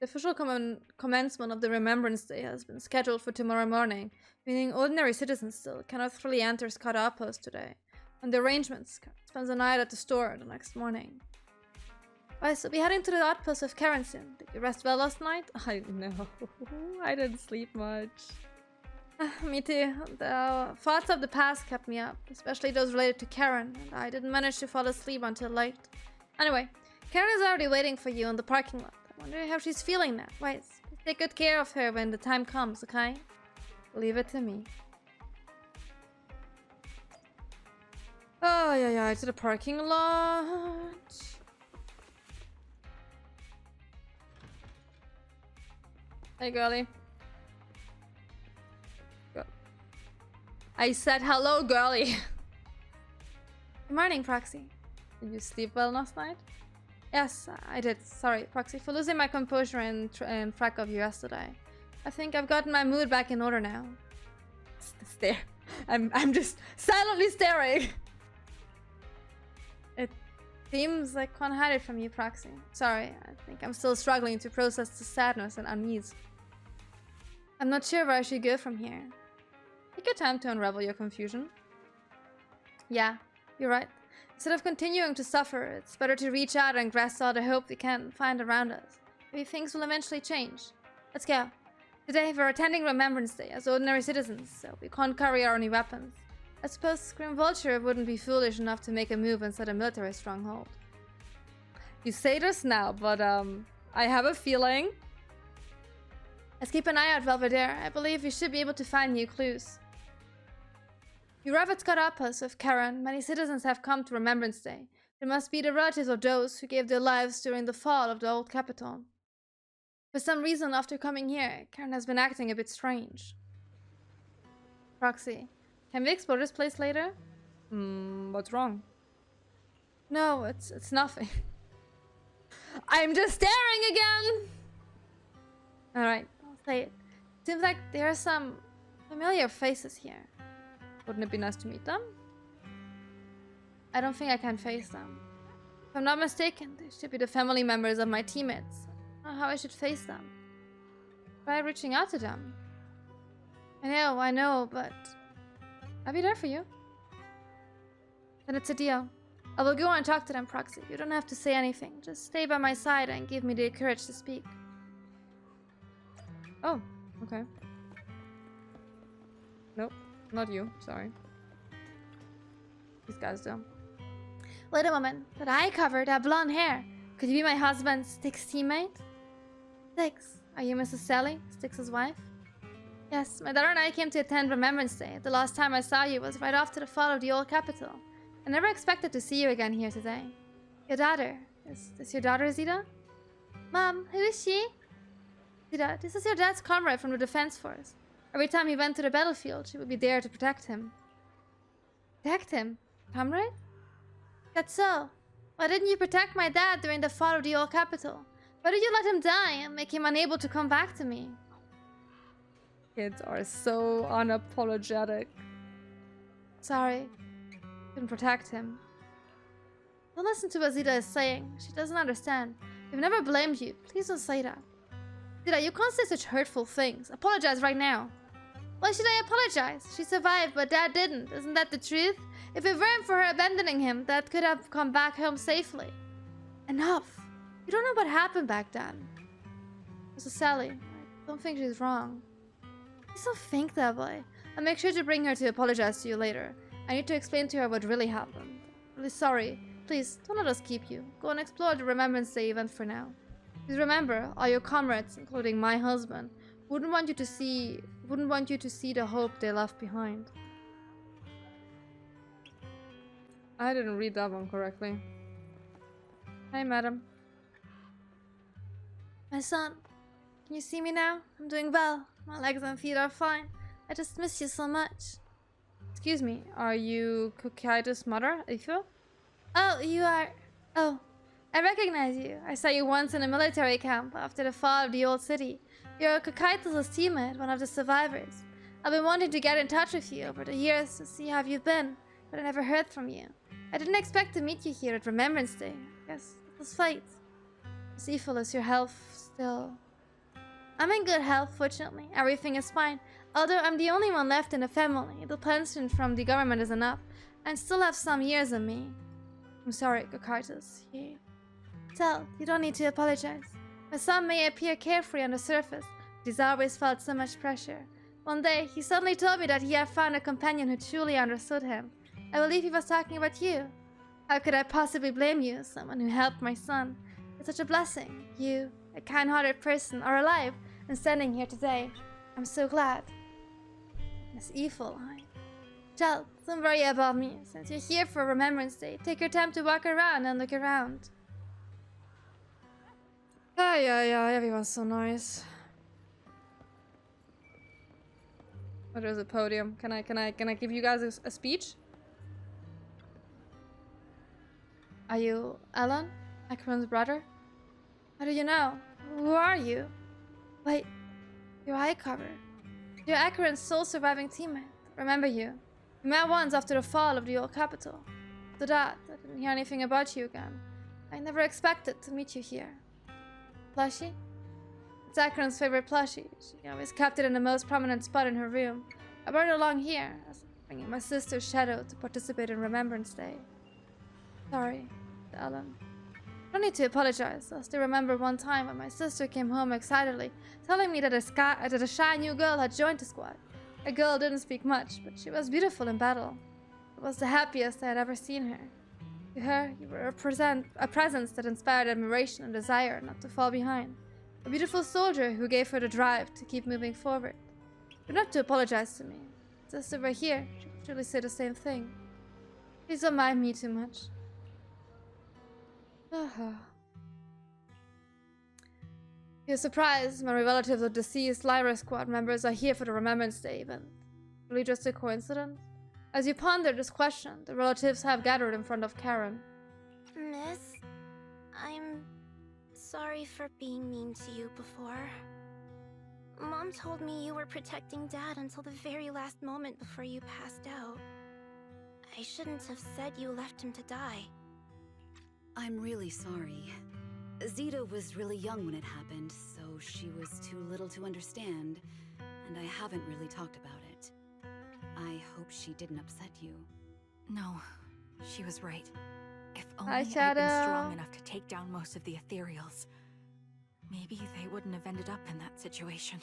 The official commencement of the Remembrance Day has been scheduled for tomorrow morning, meaning ordinary citizens still cannot freely enter Scott Outpost today. And the arrangements spends the night at the store the next morning. I shall be heading to the outpost of Caelynx. Did you rest well last night? I know. I didn't sleep much. Me too. The thoughts of the past kept me up, especially those related to Karen, and I didn't manage to fall asleep until late. Anyway, Karen is already waiting for you in the parking lot. I wonder how she's feeling now. Wait, take good care of her when the time comes, okay? Leave it to me. Oh, yeah, to the parking lot. Hey, girlie. I said hello, girlie. Good morning, Proxy. Did you sleep well last night? Yes, I did. Sorry, Proxy, for losing my composure and track of you yesterday. I think I've gotten my mood back in order now. Stare. I'm just silently staring. It seems like can't hide it from you, Proxy. Sorry, I think I'm still struggling to process the sadness and unease. I'm not sure where I should go from here. Take your time to unravel your confusion. Yeah, you're right. Instead of continuing to suffer, it's better to reach out and grasp all the hope we can find around us. Maybe things will eventually change. Let's go. Today we're attending Remembrance Day as ordinary citizens, so we can't carry our only weapons. I suppose Grim Vulture wouldn't be foolish enough to make a move inside a military stronghold. You say this now, but I have a feeling. Let's keep an eye out while we're there. I believe we should be able to find new clues. You arrive at Scott Outpost with Karen. Many citizens have come to Remembrance Day. They must be the relatives of those who gave their lives during the fall of the old capital. For some reason, after coming here, Karen has been acting a bit strange. Proxy, can we explore this place later? What's wrong? No, it's nothing. I'm just staring again! Alright, I'll say it. Seems like there are some familiar faces here. Wouldn't it be nice to meet them? I don't think I can face them. If I'm not mistaken, they should be the family members of my teammates. I don't know how I should face them. Try reaching out to them. I know, but I'll be there for you. Then it's a deal. I will go and talk to them, Proxy. You don't have to say anything. Just stay by my side and give me the courage to speak. Oh, okay. Nope, not you. Sorry. These guys do. Wait a moment. That eye cover, that blonde hair. Could you be my husband, Styx's teammate? Styx, are you Mrs. Sally, Styx's wife? Yes, my daughter and I came to attend Remembrance Day. The last time I saw you was right after the fall of the old capital. I never expected to see you again here today. Your daughter. Is this your daughter, Zita? Mom, who is she? Zita, this is your dad's comrade from the Defense Force. Every time he went to the battlefield, she would be there to protect him. Protect him? Comrade? That's so. Why didn't you protect my dad during the fall of the old capital? Why did you let him die and make him unable to come back to me? Kids are so unapologetic. Sorry. Couldn't protect him. Don't listen to what Zita is saying. She doesn't understand. We've never blamed you. Please don't say that. Zita, you can't say such hurtful things. Apologize right now. Why should I apologize? She survived, but Dad didn't. Isn't that the truth? If it weren't for her abandoning him, Dad could have come back home safely. Enough. You don't know what happened back then. Mrs. Sally, I don't think she's wrong. Please don't think that way. I'll make sure to bring her to apologize to you later. I need to explain to her what really happened. Really sorry. Please, don't let us keep you. Go and explore the Remembrance Day event for now. Please remember, all your comrades, including my husband, wouldn't want you to see the hope they left behind. I didn't read that one correctly. Hi, madam. My son, can you see me now? I'm doing well. My legs and feet are fine. I just miss you so much. Excuse me, are you Kokaida's mother, Aoife? Oh, you are... Oh, I recognize you. I saw you once in a military camp after the fall of the old city. You're Kokaida's teammate, one of the survivors. I've been wanting to get in touch with you over the years to see how you've been, but I never heard from you. I didn't expect to meet you here at Remembrance Day. I guess it was fate. As evil as your health still... I'm in good health, fortunately. Everything is fine. Although I'm the only one left in the family, the pension from the government is enough, and still have some years on me. I'm sorry, Gokartus. Tell, you don't need to apologize. My son may appear carefree on the surface, but he's always felt so much pressure. One day, he suddenly told me that he had found a companion who truly understood him. I believe he was talking about you. How could I possibly blame you, someone who helped my son? It's such a blessing. You, a kind-hearted person, are alive and standing here today. I'm so glad. Miss Evil, Child, don't worry about me. Since you're here for Remembrance Day, take your time to walk around and look around. Yeah, everyone's so nice. Oh, there's a podium. Can I give you guys a speech? Are you Alan? Akron's brother? How do you know? Who are you? Wait, your eye cover. You're Akron's sole surviving teammate. Remember you. We met once after the fall of the old capital. After that, I didn't hear anything about you again. I never expected to meet you here. Plushie? It's Akron's favorite plushie. She always kept it in the most prominent spot in her room. I brought it along here, as bringing my sister's shadow to participate in Remembrance Day. Sorry, Alan. I don't need to apologize. I still remember one time when my sister came home excitedly, telling me that a shy new girl had joined the squad. The girl didn't speak much, but she was beautiful in battle. It was the happiest I had ever seen her. To her, you were a presence that inspired admiration and desire not to fall behind. A beautiful soldier who gave her the drive to keep moving forward. You don't have to apologize to me. If sister were here, she would surely say the same thing. Please don't mind me too much. You're surprised my relatives of deceased Lyra squad members are here for the Remembrance Day event. Really just a coincidence? As you ponder this question, the relatives have gathered in front of Karen. Miss, I'm sorry for being mean to you before. Mom told me you were protecting Dad until the very last moment before you passed out. I shouldn't have said you left him to die. I'm really sorry. Zeta was really young when it happened, so she was too little to understand, and I haven't really talked about it. I hope she didn't upset you. No, she was right. If Hi, only I'd been strong enough to take down most of the ethereals, maybe they wouldn't have ended up in that situation.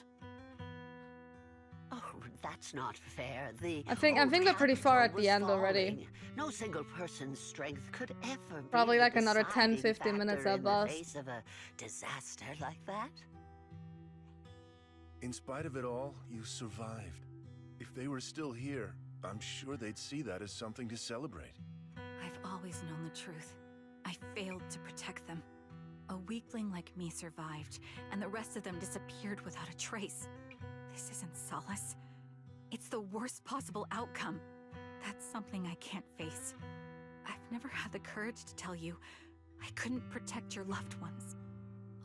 Oh, that's not fair. I think we're pretty far at the end already. No single person's strength could ever Probably be like another 10, deciding 15 minutes factor at in the best. face of a disaster like that. In spite of it all, you survived. If they were still here, I'm sure they'd see that as something to celebrate. I've always known the truth. I failed to protect them. A weakling like me survived, and the rest of them disappeared without a trace. This isn't solace. It's the worst possible outcome. That's something I can't face. I've never had the courage to tell you I couldn't protect your loved ones.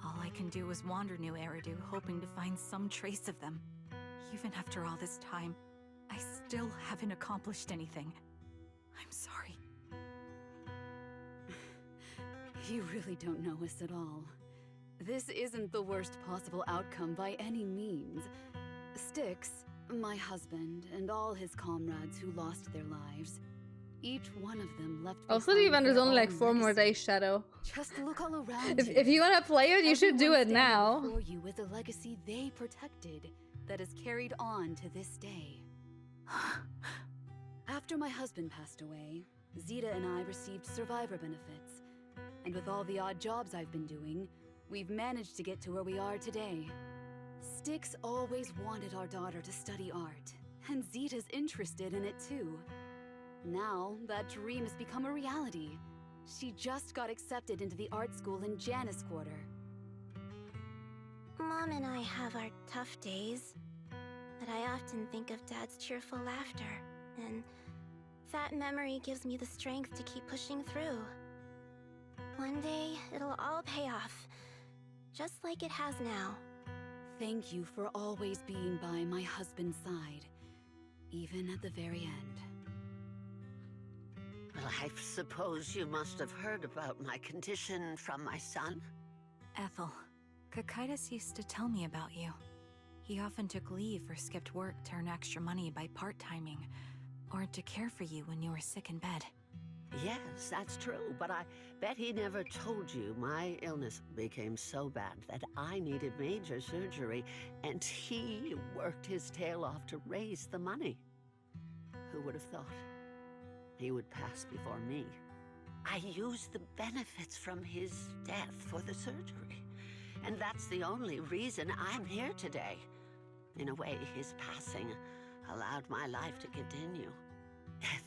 All I can do is wander New Eridu, hoping to find some trace of them. Even after all this time, I still haven't accomplished anything. I'm sorry. You really don't know us at all. This isn't the worst possible outcome by any means. Styx, my husband, and all his comrades who lost their lives, each one of them left Also, the event is only like 4 more days, Shadow. Just look all around If you want to play it, you should do it now. Before you is a legacy they protected that is carried on to this day. After my husband passed away, Zeta and I received survivor benefits. And with all the odd jobs I've been doing, we've managed to get to where we are today. Styx always wanted our daughter to study art, and Zeta's interested in it too. Now, that dream has become a reality. She just got accepted into the art school in Janus Quarter. Mom and I have our tough days, but I often think of Dad's cheerful laughter, and that memory gives me the strength to keep pushing through. One day, it'll all pay off, just like it has now. Thank you for always being by my husband's side, even at the very end. Well, I suppose you must have heard about my condition from my son. Ethel, Kakaitis used to tell me about you. He often took leave or skipped work to earn extra money by part-timing, or to care for you when you were sick in bed. Yes, that's true, but I bet he never told you my illness became so bad that I needed major surgery, and he worked his tail off to raise the money. Who would have thought he would pass before me? I used the benefits from his death for the surgery, and that's the only reason I'm here today. In a way, his passing allowed my life to continue.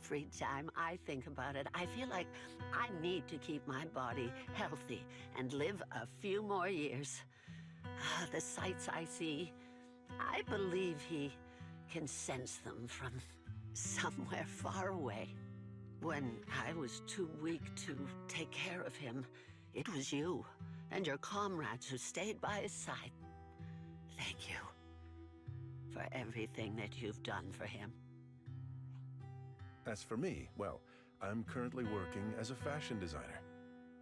Every time I think about it, I feel like I need to keep my body healthy and live a few more years. The sights I see, I believe he can sense them from somewhere far away. When I was too weak to take care of him, it was you and your comrades who stayed by his side. Thank you for everything that you've done for him. As for me, well, I'm currently working as a fashion designer.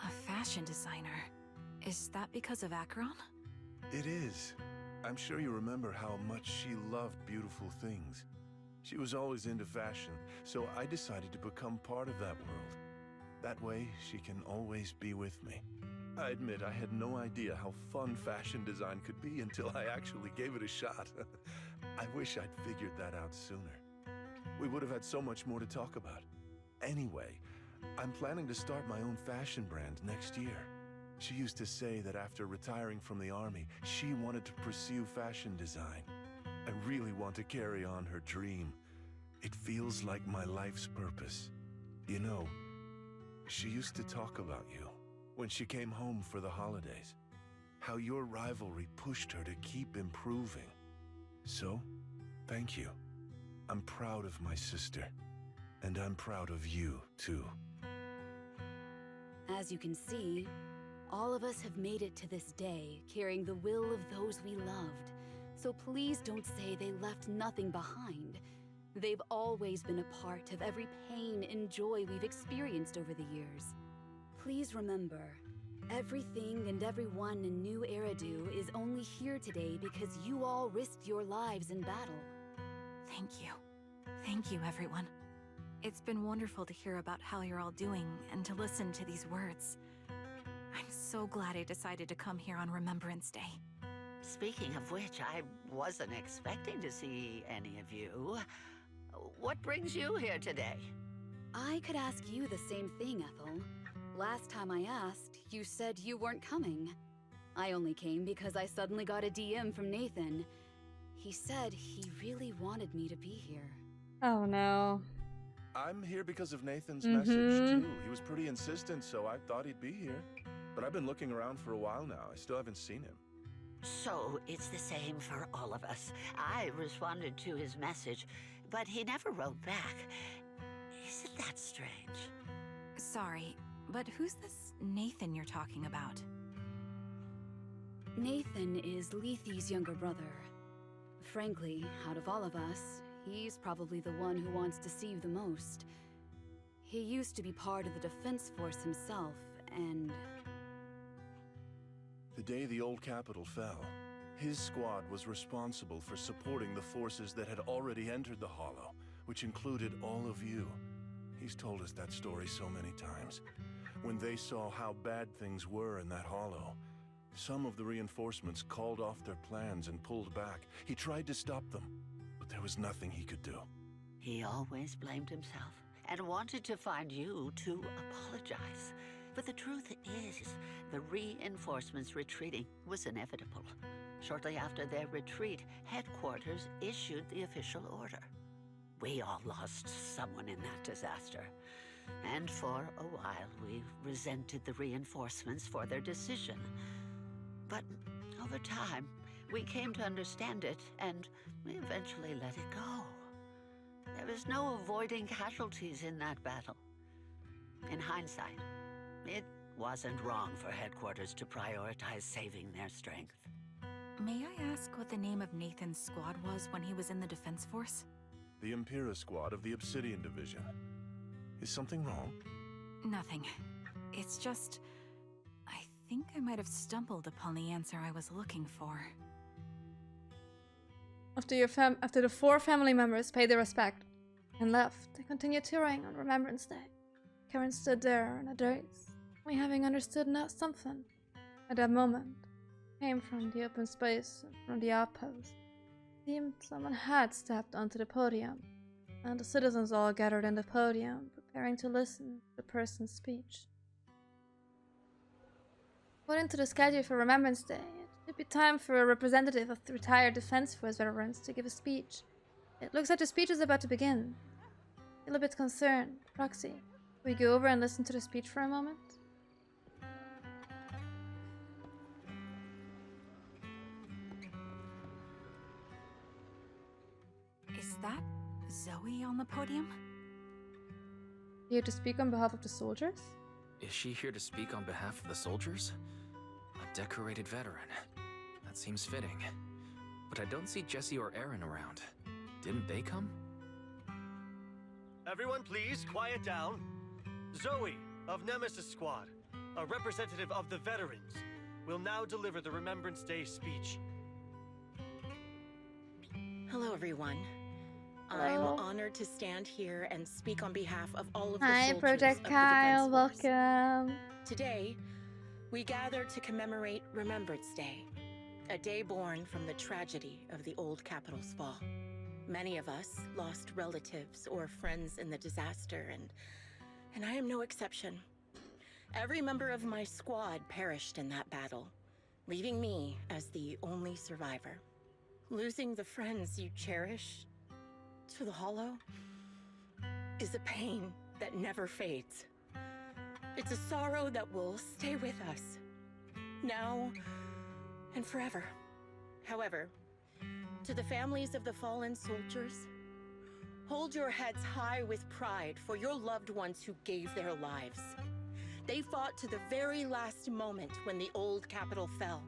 A fashion designer? Is that because of Acheron? It is. I'm sure you remember how much she loved beautiful things. She was always into fashion, so I decided to become part of that world. That way, she can always be with me. I admit I had no idea how fun fashion design could be until I actually gave it a shot. I wish I'd figured that out sooner. We would have had so much more to talk about. Anyway, I'm planning to start my own fashion brand next year. She used to say that after retiring from the army, she wanted to pursue fashion design. I really want to carry on her dream. It feels like my life's purpose. You know, she used to talk about you when she came home for the holidays. How your rivalry pushed her to keep improving. So, thank you. I'm proud of my sister. And I'm proud of you, too. As you can see, all of us have made it to this day, carrying the will of those we loved. So please don't say they left nothing behind. They've always been a part of every pain and joy we've experienced over the years. Please remember, everything and everyone in New Eridu is only here today because you all risked your lives in battle. Thank you. Thank you, everyone. It's been wonderful to hear about how you're all doing and to listen to these words. I'm so glad I decided to come here on Remembrance Day. Speaking of which, I wasn't expecting to see any of you. What brings you here today? I could ask you the same thing, Ethel. Last time I asked, you said you weren't coming. I only came because I suddenly got a DM from Nathan. He said he really wanted me to be here. Oh no. I'm here because of Nathan's message, too. He was pretty insistent, so I thought he'd be here. But I've been looking around for a while now. I still haven't seen him. So it's the same for all of us. I responded to his message, but he never wrote back. Isn't that strange? Sorry, but who's this Nathan you're talking about? Nathan is Lethe's younger brother. Frankly, out of all of us, he's probably the one who wants to see you the most. He used to be part of the defense force himself, and... The day the old capital fell, his squad was responsible for supporting the forces that had already entered the Hollow, which included all of you. He's told us that story so many times. When they saw how bad things were in that Hollow, some of the reinforcements called off their plans and pulled back. He tried to stop them, but there was nothing he could do. He always blamed himself and wanted to find you to apologize. But the truth is, the reinforcements retreating was inevitable. Shortly after their retreat, headquarters issued the official order. We all lost someone in that disaster. And for a while, we resented the reinforcements for their decision. But over time, we came to understand it, and we eventually let it go. There was no avoiding casualties in that battle. In hindsight, it wasn't wrong for headquarters to prioritize saving their strength. May I ask what the name of Nathan's squad was when he was in the defense force? The Impera squad of the Obsidian Division. Is something wrong? Nothing. It's just... I think I might have stumbled upon the answer I was looking for. After the 4 family members paid their respect and left, they continued touring on Remembrance Day. Karen stood there in a daze, only having understood something. At that moment, came from the open space from the outpost. It seemed someone had stepped onto the podium, and the citizens all gathered in the podium, preparing to listen to the person's speech. According to the schedule for Remembrance Day, it should be time for a representative of the retired Defense Force veterans to give a speech. It looks like the speech is about to begin. Feel a bit concerned. Roxy, can we go over and listen to the speech for a moment? Is that Zoe on the podium? Here to speak on behalf of the soldiers? Is she here to speak on behalf of the soldiers? A decorated veteran. That seems fitting. But I don't see Jesse or Aaron around. Didn't they come? Everyone please, quiet down. Zoe, of Nemesis Squad, a representative of the veterans, will now deliver the Remembrance Day speech. Hello, everyone. Hello. I'm honored to stand here and speak on behalf of all of the Hi, soldiers Project of the Kyle. Defense Force. Welcome. Today, we gather to commemorate Remembrance Day, a day born from the tragedy of the old capital's fall. Many of us lost relatives or friends in the disaster, and I am no exception. Every member of my squad perished in that battle, leaving me as the only survivor. Losing the friends you cherish to the Hollow is a pain that never fades. It's a sorrow that will stay with us, now and forever. However, to the families of the fallen soldiers, hold your heads high with pride for your loved ones who gave their lives. They fought to the very last moment when the old capital fell.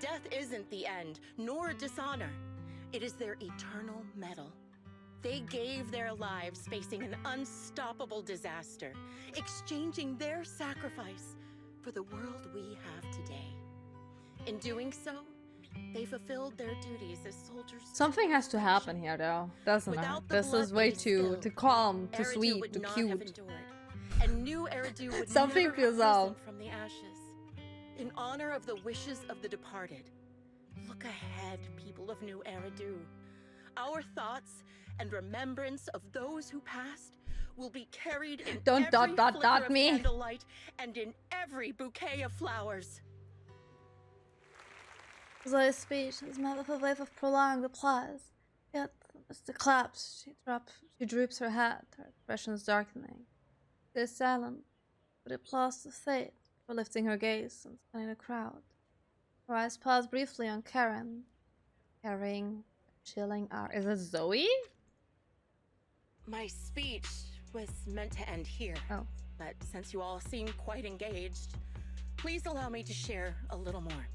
Death isn't the end, nor dishonor. It is their eternal medal. They gave their lives facing an unstoppable disaster, exchanging their sacrifice for the world we have today. In doing so, they fulfilled their duties as soldiers. Something has to happen here, though, doesn't it? Without the This blood is way they too spilled, calm, too Eridu sweet, would too not have cute. endured, and new Eridu would Something never feels have off. risen from the ashes. In honor of the wishes of the departed, look ahead, people of New Eridu. Our thoughts and remembrance of those who passed will be carried in Don't every dot, dot, flicker dot of me. candlelight and in every bouquet of flowers. Zoe's speech is met with a wave of prolonged applause. Yet, as the claps, she droops her head, her expressions darkening. She is silent, but applause to fate for lifting her gaze and scanning the crowd. Her eyes pause briefly on Karen, carrying a chilling hour. Is it Zoe? My speech was meant to end here. Oh. But since you all seem quite engaged, please allow me to share a little more.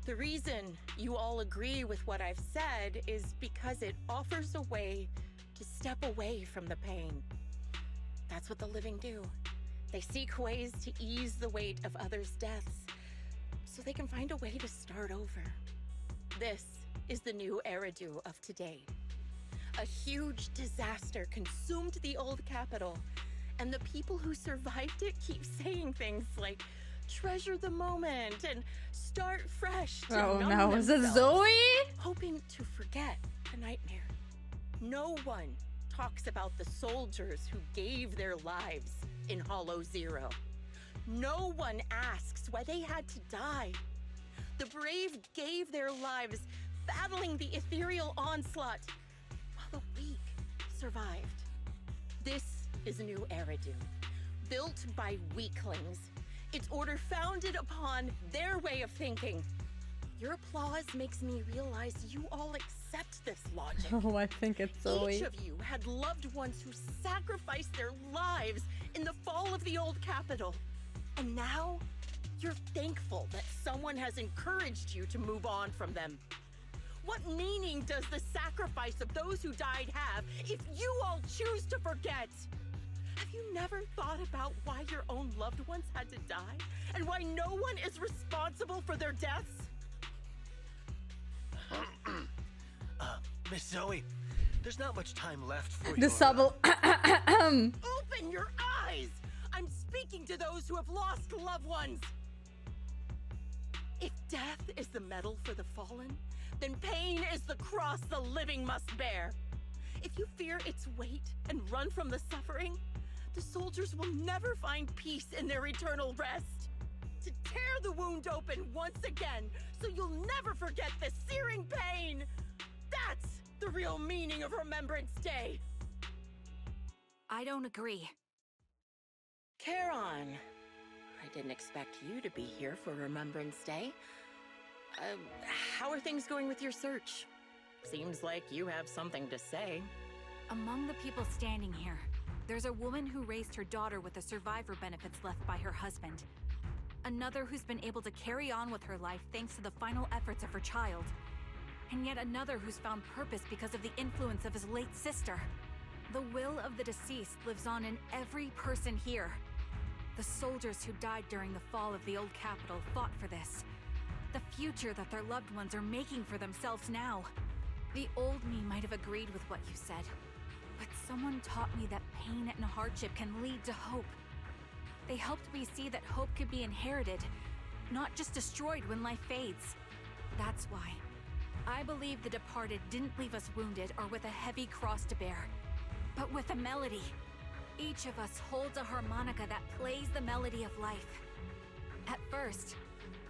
The reason you all agree with what I've said is because it offers a way to step away from the pain. That's what the living do. They seek ways to ease the weight of others' deaths, so they can find a way to start over. This is the new Eridu of today. A huge disaster consumed the old capital, and the people who survived it keep saying things like, treasure the moment and start fresh to Oh numb no, is it themselves, Zoe? hoping to forget the nightmare. No one talks about the soldiers who gave their lives in Hollow Zero. No one asks why they had to die. The brave gave their lives battling the ethereal onslaught, while the weak survived. This is New Eridu, built by weaklings. Its order founded upon their way of thinking. Your applause makes me realize you all accept this logic. Oh, I think it's Zoe. Each of you had loved ones who sacrificed their lives in the fall of the old capital. And now, you're thankful that someone has encouraged you to move on from them. What meaning does the sacrifice of those who died have if you all choose to forget? Have you never thought about why your own loved ones had to die? And why no one is responsible for their deaths? Miss Zoe, there's not much time left for The your... subtle. Open your eyes! I'm speaking to those who have lost loved ones! If death is the medal for the fallen, then pain is the cross the living must bear. If you fear its weight and run from the suffering, the soldiers will never find peace in their eternal rest. To tear the wound open once again, so you'll never forget the searing pain! That's the real meaning of Remembrance Day! I don't agree. Charon, I didn't expect you to be here for Remembrance Day. How are things going with your search? Seems like you have something to say. Among the people standing here, there's a woman who raised her daughter with the survivor benefits left by her husband. Another who's been able to carry on with her life thanks to the final efforts of her child. And yet another who's found purpose because of the influence of his late sister. The will of the deceased lives on in every person here. The soldiers who died during the fall of the old capital fought for this. The future that their loved ones are making for themselves now. The old me might have agreed with what you said, but someone taught me that pain and hardship can lead to hope. They helped me see that hope could be inherited, not just destroyed when life fades. That's why I believe the departed didn't leave us wounded or with a heavy cross to bear, but with a melody. Each of us holds a harmonica that plays the melody of life. At first,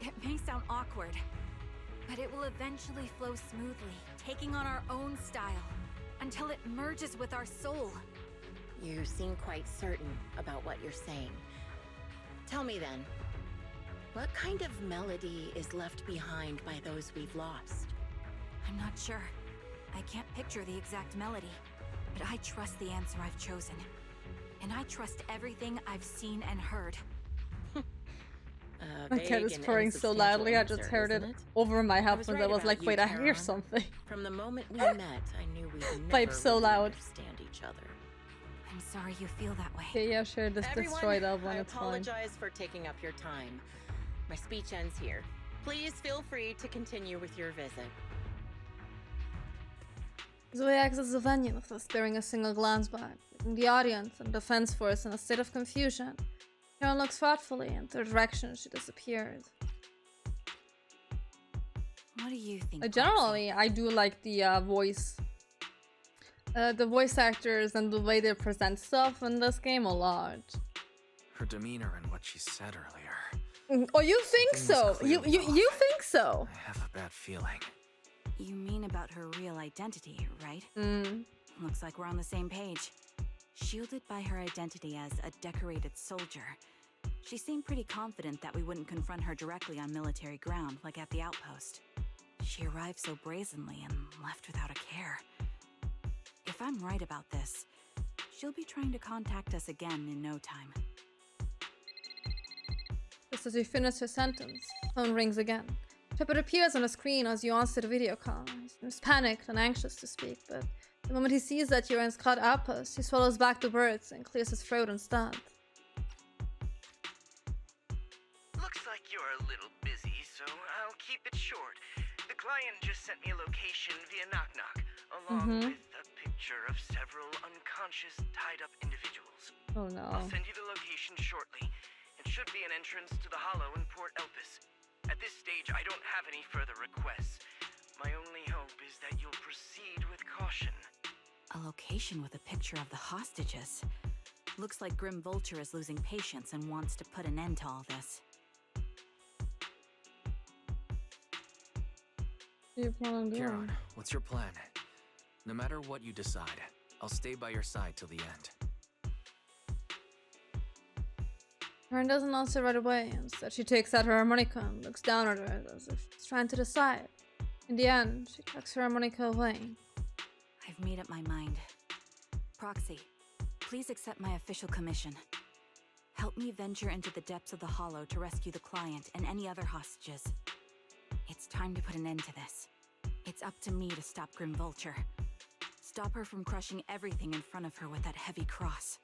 it may sound awkward, but it will eventually flow smoothly, taking on our own style, until it merges with our soul. You seem quite certain about what you're saying. Tell me then, what kind of melody is left behind by those we've lost? I'm not sure. I can't picture the exact melody, but I trust the answer I've chosen. And I trust everything I've seen and heard. My cat is purring so loudly, I just heard it over my headphones. I was like, wait, I hear something. From the moment we met, I knew we'd never Pipe so really loud. understand each other. I'm sorry you feel that way. Okay, yeah, sure, just destroy that one, I it's fine. apologize for taking up your time. My speech ends here. Please feel free to continue with your visit. Zoe exits the venue without sparing a single glance back, leaving the audience and defense force in a state of confusion. Sharon looks thoughtfully in the direction she disappeared. What do you think? Generally, I do like the voice actors and the way they present stuff in this game a lot. Her demeanor and what she said earlier. Oh, you think so? You think so? I have a bad feeling. You mean about her real identity, right? Looks like we're on the same page. Shielded by her identity as a decorated soldier, she seemed pretty confident that we wouldn't confront her directly on military ground like at the outpost. She arrived so brazenly and left without a care. If I'm right about this, she'll be trying to contact us again in no time. Just as you finish your sentence, phone rings again. Shepard appears on the screen as you answer the video call. He seems panicked and anxious to speak, but the moment he sees that you're in Scott Outpost, he swallows back the words and clears his throat instead. Looks like you're a little busy, so I'll keep it short. The client just sent me a location via Knock Knock, along with a picture of several unconscious, tied-up individuals. Oh no. I'll send you the location shortly. It should be an entrance to the Hollow in Port Elpis. At this stage, I don't have any further requests. My only hope is that you'll proceed with caution. A location with a picture of the hostages. Looks like Grim Vulture is losing patience and wants to put an end to all this. Charon, what's your plan? No matter what you decide, I'll stay by your side till the end. Karen doesn't answer right away. Instead, she takes out her harmonica and looks down at her as if she's trying to decide. In the end, she tucks her harmonica away. I've made up my mind. Proxy, please accept my official commission. Help me venture into the depths of the Hollow to rescue the client and any other hostages. It's time to put an end to this. It's up to me to stop Grim Vulture. Stop her from crushing everything in front of her with that heavy cross.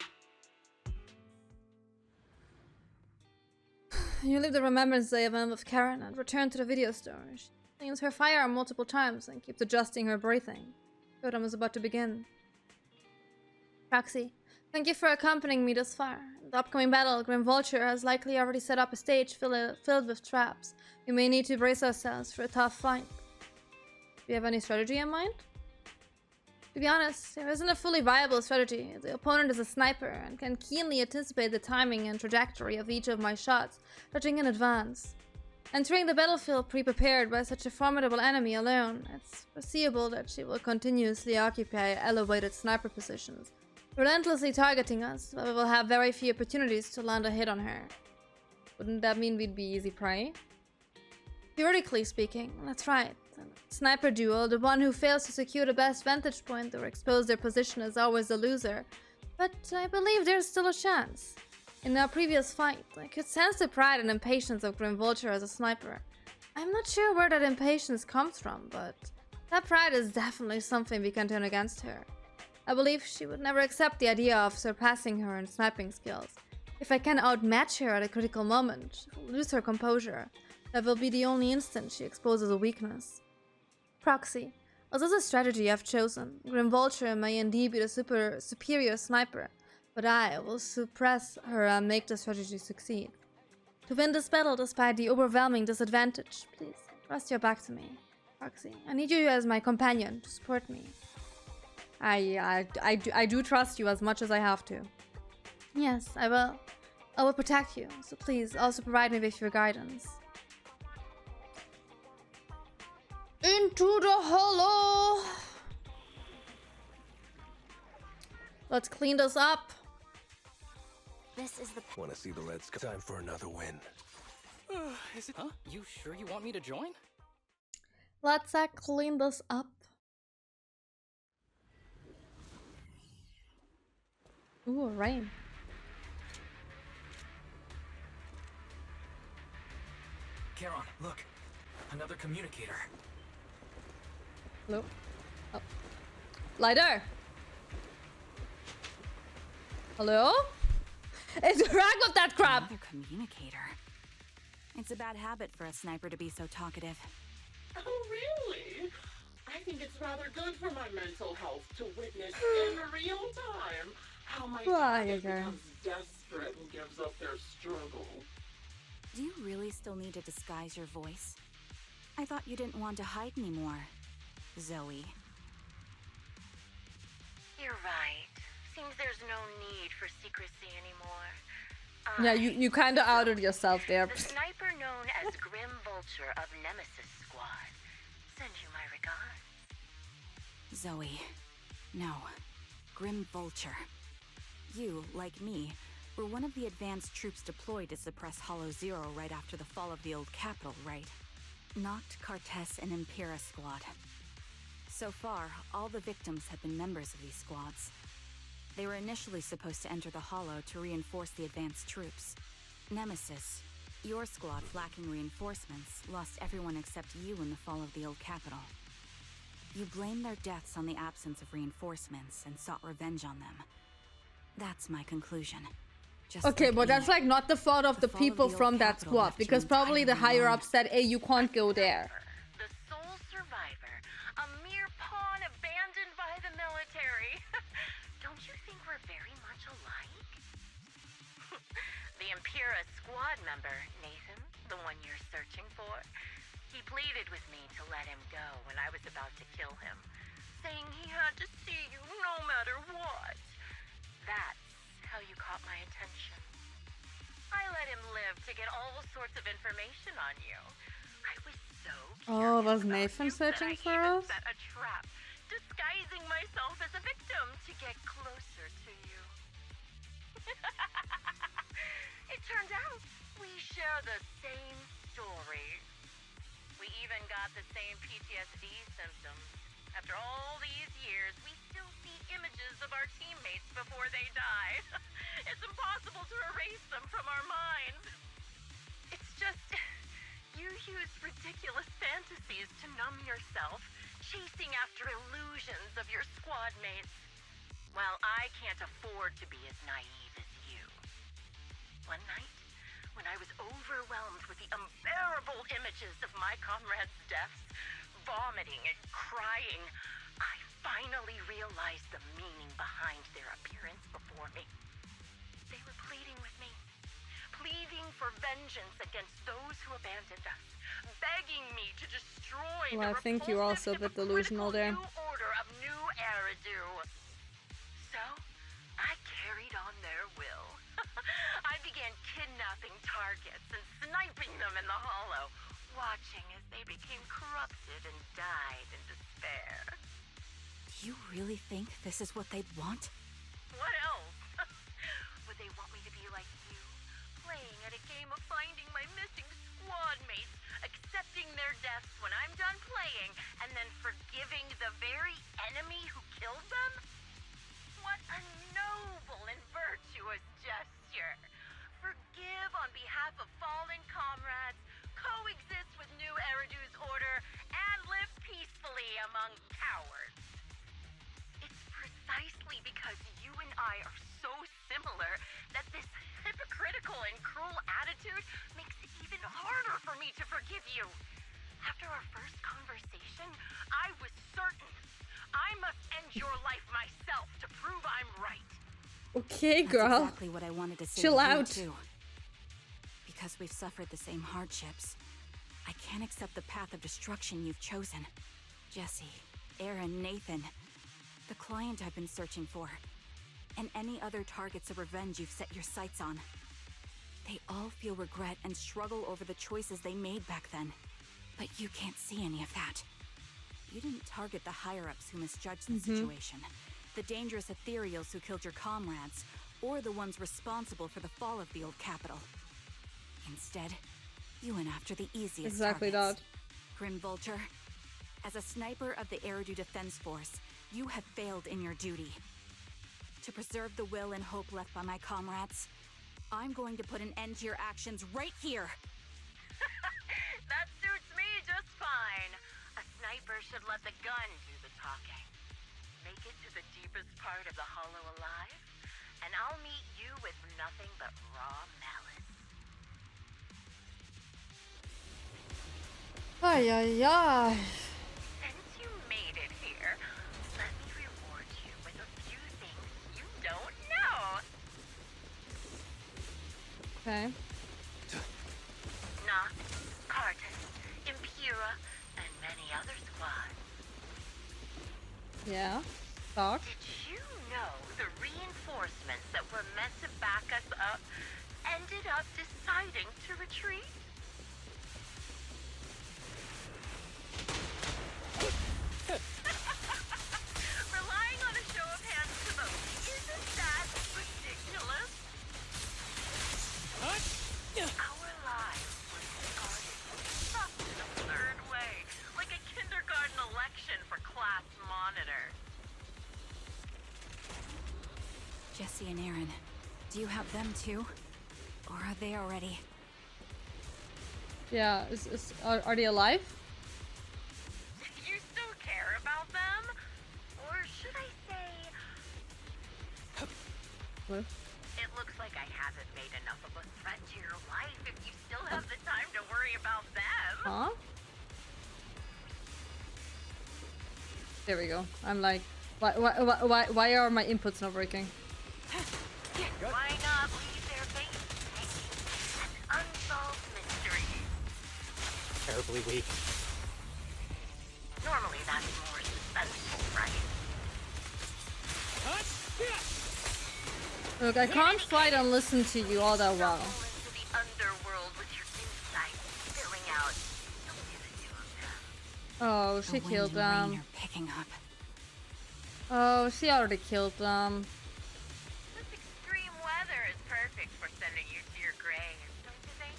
You leave the Remembrance Day event with Karen and return to the video store. She cleans her firearm multiple times and keeps adjusting her breathing. Showdown is about to begin. Proxy, thank you for accompanying me this far. In the upcoming battle, Grim Vulture has likely already set up a stage filled with traps. We may need to brace ourselves for a tough fight. Do you have any strategy in mind? To be honest, there isn't a fully viable strategy. The opponent is a sniper and can keenly anticipate the timing and trajectory of each of my shots, judging in advance. Entering the battlefield pre-prepared by such a formidable enemy alone, it's foreseeable that she will continuously occupy elevated sniper positions, relentlessly targeting us, but we will have very few opportunities to land a hit on her. Wouldn't that mean we'd be easy prey? Theoretically speaking, that's right. In a sniper duel, the one who fails to secure the best vantage point or expose their position is always the loser. But I believe there's still a chance. In our previous fight, I could sense the pride and impatience of Grim Vulture as a sniper. I'm not sure where that impatience comes from, but that pride is definitely something we can turn against her. I believe she would never accept the idea of surpassing her in sniping skills. If I can outmatch her at a critical moment, she will lose her composure. That will be the only instant she exposes a weakness. Proxy, as is a strategy I've chosen, Grim Vulture may indeed be the superior sniper, but I will suppress her and make the strategy succeed. To win this battle despite the overwhelming disadvantage, please trust your back to me. Proxy, I need you as my companion to support me. I do trust you as much as I have to. Yes, I will. I will protect you, so please also provide me with your guidance. Into the hollow! Let's clean this up. This is the Want to see the Reds? Time for another win. Is it? Huh? You sure you want me to join? Let's clean this up. Ooh, rain. Charon, look. Another communicator. Hello? Oh. Lighter! Hello? Interact with that crap! Another communicator. It's a bad habit for a sniper to be so talkative. Oh, really? I think it's rather good for my mental health to witness in real time how my target becomes desperate and gives up their struggle. Do you really still need to disguise your voice? I thought you didn't want to hide anymore, Zoe. You're right. Seems there's no need for secrecy anymore. Yeah, you kind of outed yourself there. The sniper known as Grim Vulture of Nemesis Squad. Send you my regards. Zoe. No. Grim Vulture. You, like me, were one of the advanced troops deployed to suppress Hollow Zero right after the fall of the old capital, right? Noct, Cartes, and Impera Squad. So far, all the victims have been members of these squads. They were initially supposed to enter the Hollow to reinforce the advanced troops. Nemesis, your squad lacking reinforcements, lost everyone except you in the fall of the old capital. You blamed their deaths on the absence of reinforcements and sought revenge on them. That's my conclusion. Just okay, like but that's like not the fault of the fall people of the from old that capital squad, left you because probably the entirely higher alone. ups said, hey, you can't go there. The sole survivor. A mere pawn abandoned by the military. Don't you think we're very much alike? The Impera squad member, Nathan, the one you're searching for, he pleaded with me to let him go when I was about to kill him, saying he had to see you no matter what. That's how you caught my attention. I let him live to get all sorts of information on you. I was so Oh, curious was about Nathan you that searching I for even us? set a trap, disguising myself as a victim to get closer to you. It turned out we share the same story. We even got the same PTSD symptoms. After all these years, we still see images of our teammates before they die. It's impossible to erase them from our minds. It's just, you use ridiculous fantasies to numb yourself, chasing after illusions of your squad mates. While I can't afford to be as naive as you. One night, when I was overwhelmed with the unbearable images of my comrades' deaths, vomiting and crying, I finally realized the meaning behind their appearance before me. They were pleading with me, pleading for vengeance against those who abandoned us, begging me to destroy Well, I think you're also a bit delusional there. new order of New Eridu. So, I carried on their will. I began kidnapping targets and sniping them in the hollow, watching as they became corrupted and died in despair. Do you really think this is what they'd want? What else? Would they want me to be like you, playing at a game of finding my missing squad mates, accepting their deaths when I'm done playing, and then forgiving the very enemy who killed them? What a noble and virtuous gesture! Forgive on behalf of fallen comrades, coexist with New Eridu's order, and live peacefully among cowards. It's precisely because you and I are so similar that this hypocritical and cruel attitude makes it even harder for me to forgive you. After our first conversation, I was certain I must end your life myself to prove I'm right. Okay, That's girl. exactly what I wanted to say. Chill to you, out. too. Because we've suffered the same hardships, I can't accept the path of destruction you've chosen. Jesse, Aaron, Nathan, the client I've been searching for, and any other targets of revenge you've set your sights on. They all feel regret and struggle over the choices they made back then. But you can't see any of that. You didn't target the higher-ups who misjudged the situation, the dangerous ethereals who killed your comrades, or the ones responsible for the fall of the old capital. Instead, you went after the easiest Exactly targets. that. Grim Vulture, as a sniper of the Eridu Defense Force, you have failed in your duty. To preserve the will and hope left by my comrades, I'm going to put an end to your actions right here. That suits me just fine. A sniper should let the gun do the talking. Make it to the deepest part of the hollow alive, and I'll meet you with nothing but raw malice. Ay, ay, ay. Since you made it here, let me reward you with a few things you don't know. Okay. Nox, Cartus, Impura, and many other squads. Yeah. Talk. Did you know the reinforcements that were meant to back us up ended up deciding to retreat? Relying on a show of hands to vote, isn't that ridiculous? Our lives were discarded in such an absurd way, like a kindergarten election for class monitor. Jesse and Aaron, do you have them too? Or are they already? Yeah, are they alive? You still care about them? Or should I say... What? It looks like I haven't made enough of a threat to your life if you still have the time to worry about them. Huh? There we go. I'm like, why are my inputs not working? Why not leave their base hanging? An unsolved mystery. Terribly weak. Normally that's more suspenseful, right? Look, I can't fight and listen to you all that well. Stumble into the underworld with your insight, spilling out. Don't give it to them. Oh, she The killed wind and rain them. are picking up. Oh, she already killed them. This extreme weather is perfect for sending you to your grave, don't you think?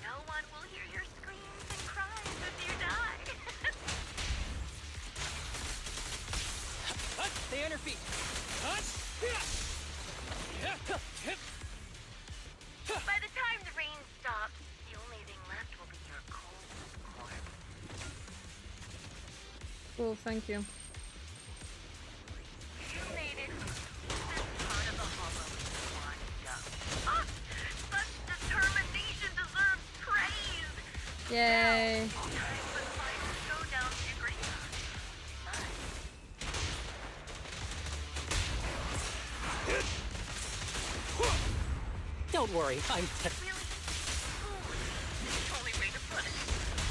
No one will hear your screams and cries as you die. Stay on your feet. By the time the rain stops, the only thing left will be your cold corpse. Cool, thank you. You made it. This part of the hollow is one go. Ah! Such determination! Yay. Don't worry, I'm Only way to put it.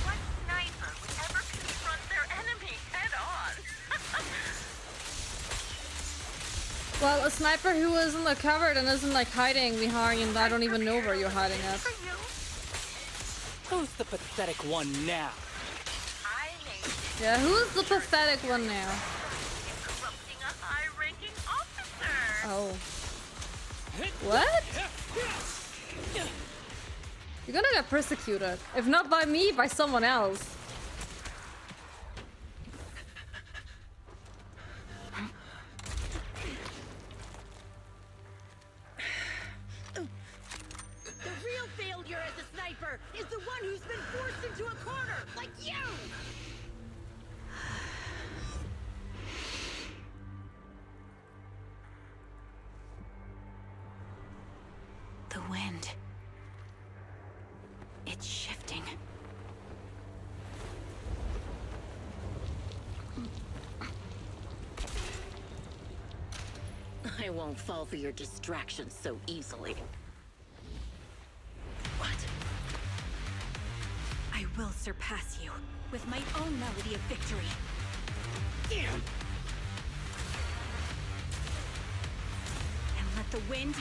What sniper would ever confront their enemy head on? Well, a sniper who isn't like covered and isn't like hiding behind, I don't even know where you're hiding at. Who's the pathetic one now? Yeah, who's the pathetic one now? Corrupting a high-ranking officer. Oh. What? You're gonna get persecuted. If not by me, by someone else. The real failure as a sniper is the one who's been forced into a corner, like you! The wind. It's shifting. I won't fall for your distractions so easily. What? I will surpass you with my own melody of victory. Damn! And let the wind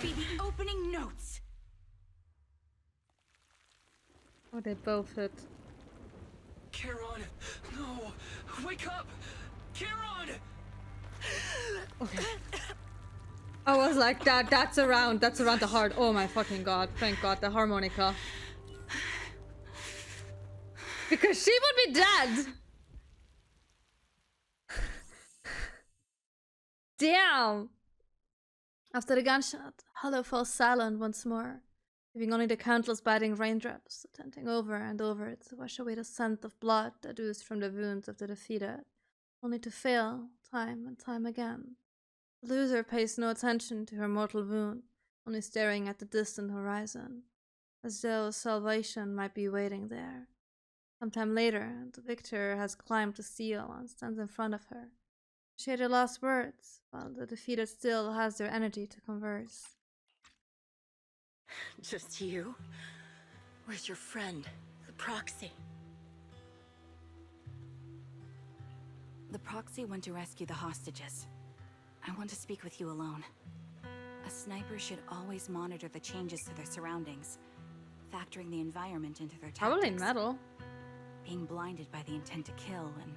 be the opening notes. Oh, they both hit. Charon, no! Wake up! Charon! Okay. I was like, that's around the heart. Oh my fucking god. Thank god, the harmonica. Because she would be dead! Damn! After the gunshot, Hollow falls silent once more, leaving only the countless biting raindrops, attempting over and over to wash away the scent of blood that oozed from the wounds of the defeated, only to fail time and time again. The loser pays no attention to her mortal wound, only staring at the distant horizon, as though salvation might be waiting there. Sometime later, the victor has climbed the seal and stands in front of her. She had her last words, while the defeated still has their energy to converse. Just you? Where's your friend, the proxy? The proxy went to rescue the hostages. I want to speak with you alone. A sniper should always monitor the changes to their surroundings, factoring the environment into their tactics. Probably metal. Being blinded by the intent to kill and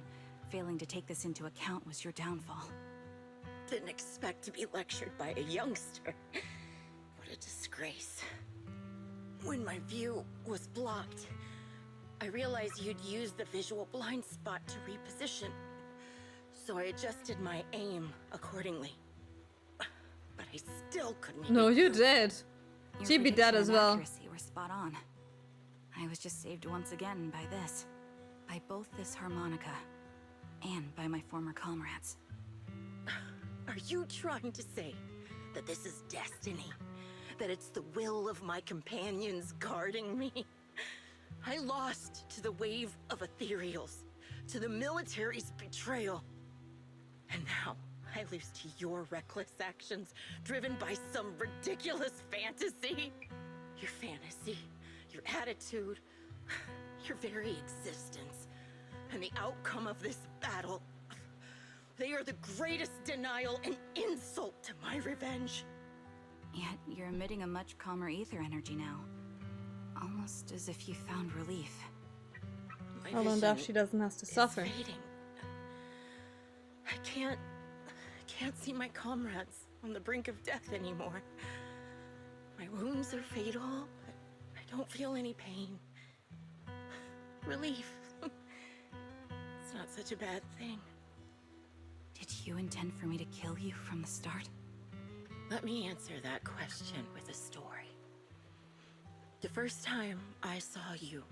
failing to take this into account was your downfall. Didn't expect to be lectured by a youngster. What a disgrace. When my view was blocked, I realized you'd used the visual blind spot to reposition. So I adjusted my aim accordingly. But I still couldn't. No, you did. She'd be dead as well. Accuracy were spot on. I was just saved once again by this. By both this harmonica and by my former comrades. Are you trying to say that this is destiny? That it's the will of my companions guarding me? I lost to the wave of ethereals, to the military's betrayal. And now I lose to your reckless actions, driven by some ridiculous fantasy. Your fantasy, your attitude, your very existence, and the outcome of this battle. They are the greatest denial and insult to my revenge. Yet you're emitting a much calmer ether energy now. Almost as if you found relief. Well, enough she doesn't have to suffer. Fading. I can't see my comrades on the brink of death anymore. My wounds are fatal, but I don't feel any pain. Relief. It's not such a bad thing. Did you intend for me to kill you from the start? Let me answer that question with a story. The first time I saw you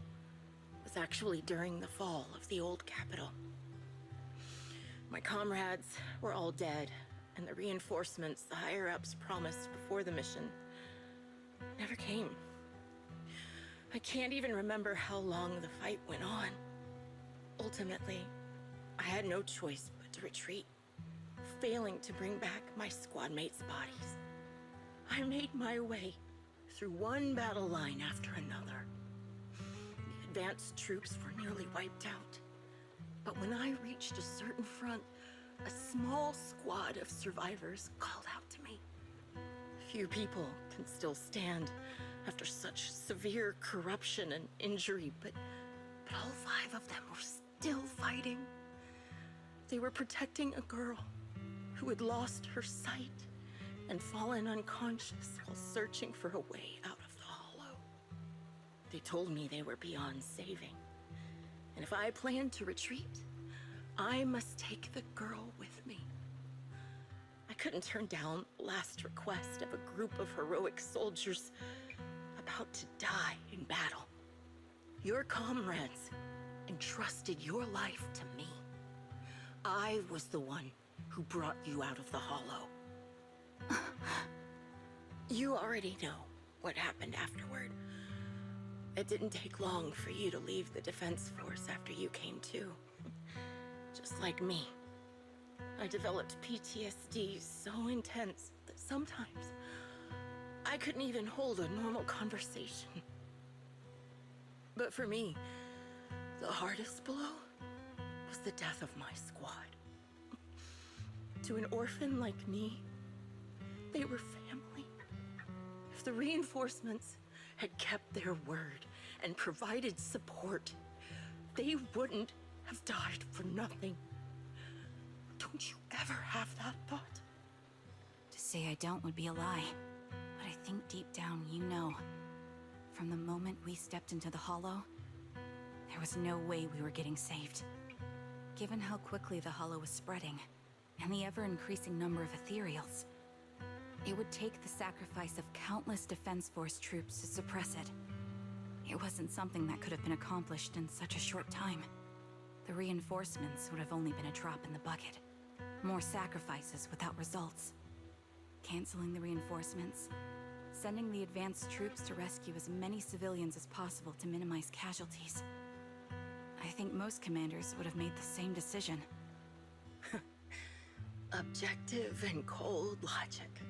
was actually during the fall of the old capital. My comrades were all dead, and the reinforcements the higher-ups promised before the mission never came. I can't even remember how long the fight went on. Ultimately, I had no choice but to retreat, failing to bring back my squad mates' bodies. I made my way through one battle line after another. The advanced troops were nearly wiped out. But when I reached a certain front, a small squad of survivors called out to me. Few people can still stand after such severe corruption and injury, but all 5 of them were still fighting. They were protecting a girl who had lost her sight and fallen unconscious while searching for a way out of the hollow. They told me they were beyond saving, and if I planned to retreat, I must take the girl with me. I couldn't turn down the last request of a group of heroic soldiers about to die in battle. Your comrades entrusted your life to me. I was the one who brought you out of the hollow. You already know what happened afterward. It didn't take long for you to leave the Defense Force after you came to. Just like me. I developed PTSD so intense that sometimes I couldn't even hold a normal conversation. But for me, the hardest blow was the death of my squad. To an orphan like me, they were family. If the reinforcements had kept their word and provided support, they wouldn't have died for nothing. Don't you ever have that thought? To say I don't would be a lie. But I think deep down you know. From the moment we stepped into the Hollow, there was no way we were getting saved. Given how quickly the Hollow was spreading, and the ever-increasing number of ethereals, it would take the sacrifice of countless Defense Force troops to suppress it. It wasn't something that could have been accomplished in such a short time. The reinforcements would have only been a drop in the bucket. More sacrifices without results. Canceling the reinforcements, sending the advanced troops to rescue as many civilians as possible to minimize casualties. I think most commanders would have made the same decision. Objective and cold logic.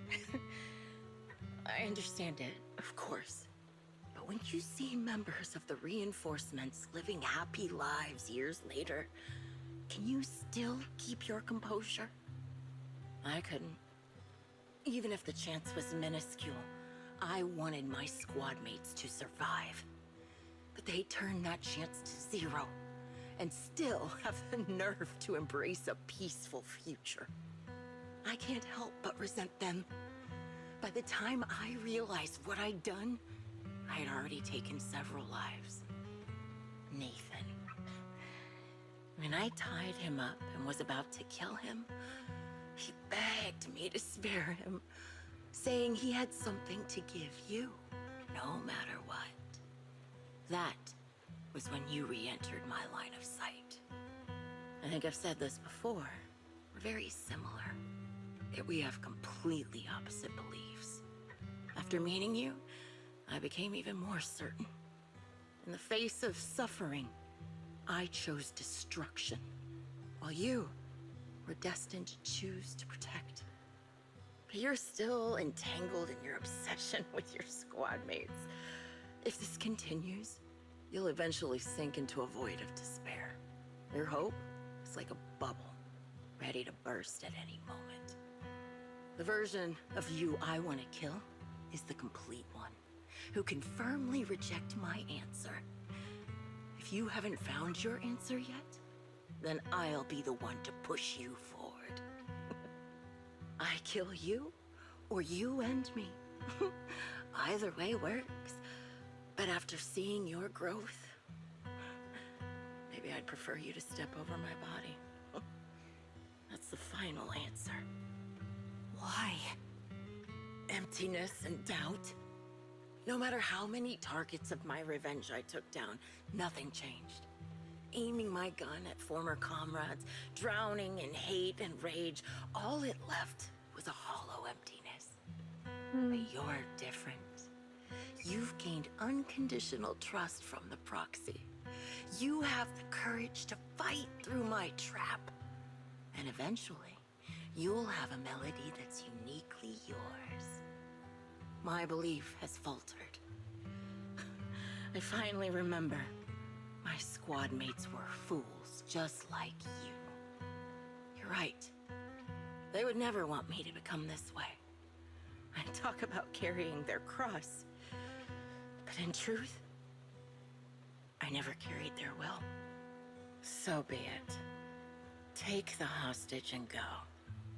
I understand it, of course. But when you see members of the reinforcements living happy lives years later, can you still keep your composure? I couldn't. Even if the chance was minuscule, I wanted my squad mates to survive. But they turned that chance to 0, and still have the nerve to embrace a peaceful future. I can't help but resent them. By the time I realized what I'd done, I had already taken several lives. Nathan. When I tied him up and was about to kill him, he begged me to spare him, saying he had something to give you, no matter what. That was when you re-entered my line of sight. I think I've said this before. We're very similar, yet we have completely opposite beliefs. After meeting you, I became even more certain. In the face of suffering, I chose destruction, while you were destined to choose to protect. But you're still entangled in your obsession with your squad mates. If this continues, you'll eventually sink into a void of despair. Your hope is like a bubble, ready to burst at any moment. The version of you I want to kill is the complete one, who can firmly reject my answer. If you haven't found your answer yet, then I'll be the one to push you forward. I kill you, or you end me. Either way works. But after seeing your growth, maybe I'd prefer you to step over my body. That's the final answer. Why? Emptiness and doubt. No matter how many targets of my revenge I took down, nothing changed. Aiming my gun at former comrades, drowning in hate and rage, all it left was a hollow emptiness. But you're different. You've gained unconditional trust from the proxy. You have the courage to fight through my trap. And eventually, you'll have a melody that's uniquely yours. My belief has faltered. I finally remember. My squad mates were fools, just like you. You're right. They would never want me to become this way. And talk about carrying their cross. But in truth, I never carried their will. So be it. Take the hostage and go.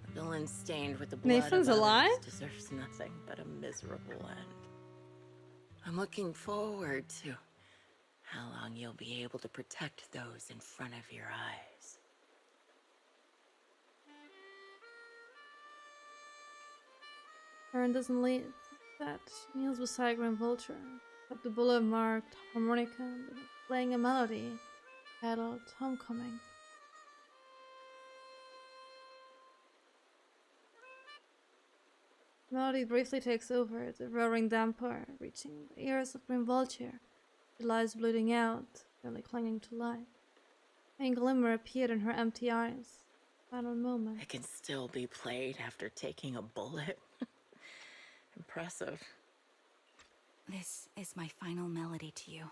The villain stained with the blood Nathan's of others alive? deserves nothing but a miserable end. I'm looking forward to how long you'll be able to protect those in front of your eyes. Aaron doesn't leave. That kneels beside Grim Vulture, up the bullet-marked harmonica, playing a melody titled Homecoming. The melody briefly takes over, the roaring downpour reaching the ears of Grim Vulture. She lies bleeding out, barely clinging to life. A glimmer appeared in her empty eyes. Final moment. It can still be played after taking a bullet. Impressive. This is my final melody to you.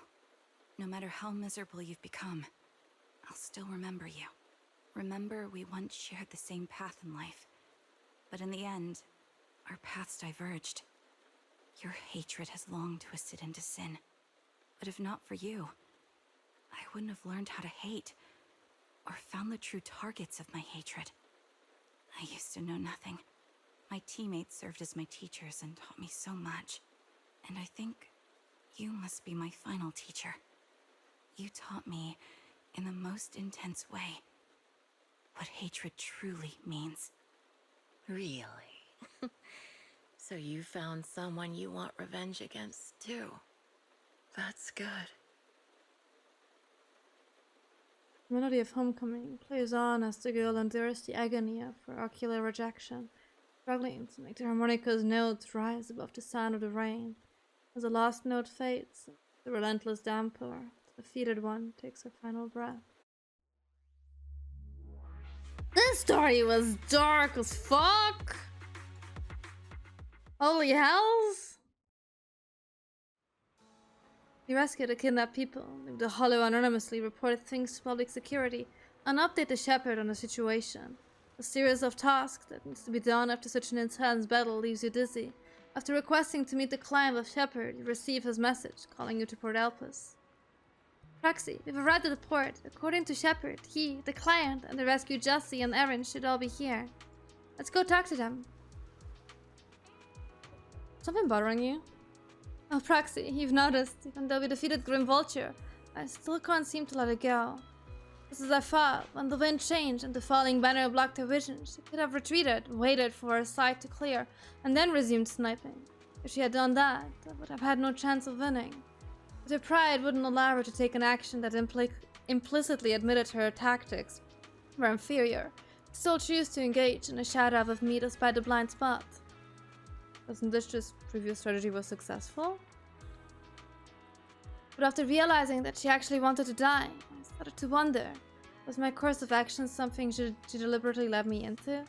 No matter how miserable you've become, I'll still remember you. Remember we once shared the same path in life. But in the end, our paths diverged. Your hatred has long twisted into sin. But if not for you, I wouldn't have learned how to hate, or found the true targets of my hatred. I used to know nothing. My teammates served as my teachers and taught me so much. And I think you must be my final teacher. You taught me, in the most intense way, what hatred truly means. Really? So you found someone you want revenge against, too. That's good. The melody of Homecoming plays on as the girl endures the agony of her ocular rejection, struggling to make the harmonica's notes rise above the sound of the rain. As the last note fades, the relentless downpour, the defeated one takes her final breath. This story was dark as fuck! Holy hells! He rescued the kidnapped people, leave the Hollow anonymously, reported things to public security, and update the Shepherd on the situation. A series of tasks that needs to be done after such an intense battle leaves you dizzy. After requesting to meet the client of Shepherd, you receive his message, calling you to Port Elpis. Praxi, we've arrived at the port. According to Shepherd, he, the client, and the rescued Jesse and Erin should all be here. Let's go talk to them. Something bothering you? Oh, Praxi, you've noticed, even though we defeated Grim Vulture, I still can't seem to let it go. Just as I thought, when the wind changed and the falling banner blocked her vision, she could have retreated, waited for her sight to clear, and then resumed sniping. If she had done that, I would have had no chance of winning. But her pride wouldn't allow her to take an action that implicitly admitted her tactics were inferior, still choose to engage in a shadow of me despite the blind spot. Doesn't this just prove your strategy was successful? But after realizing that she actually wanted to die, I started to wonder, was my course of action something she deliberately led me into?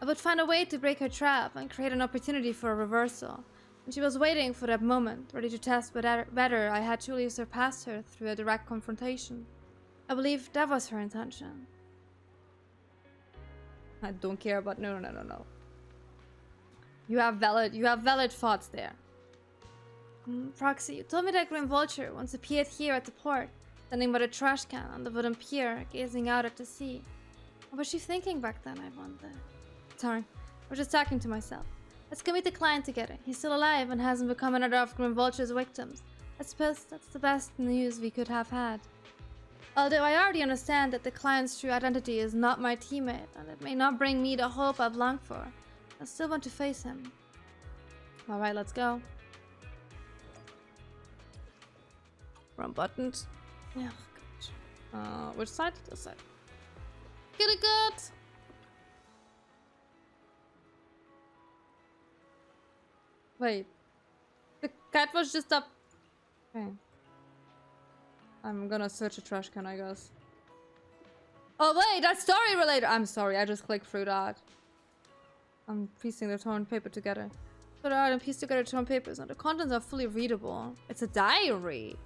I would find a way to break her trap and create an opportunity for a reversal, and she was waiting for that moment, ready to test whether I had truly surpassed her through a direct confrontation. I believe that was her intention. I don't care about no. You have valid thoughts there. Proxy, you told me that Grim Vulture once appeared here at the port, standing by the trash can on the wooden pier, gazing out at the sea. What was she thinking back then, I wonder? Sorry, I was just talking to myself. Let's go meet the client together. He's still alive and hasn't become another of Grim Vulture's victims. I suppose that's the best news we could have had. Although I already understand that the client's true identity is not my teammate, and it may not bring me the hope I've longed for, I still want to face him. Alright, let's go. Wrong buttons. Yeah, good. Which side? This side. Get it good! Wait. The cat was just up. Okay. I'm gonna search a trash can, I guess. Oh wait, that's story related. I'm sorry, I just clicked through that. I'm piecing the torn paper together. Put it out and piece together torn papers, and the contents are fully readable. It's a diary.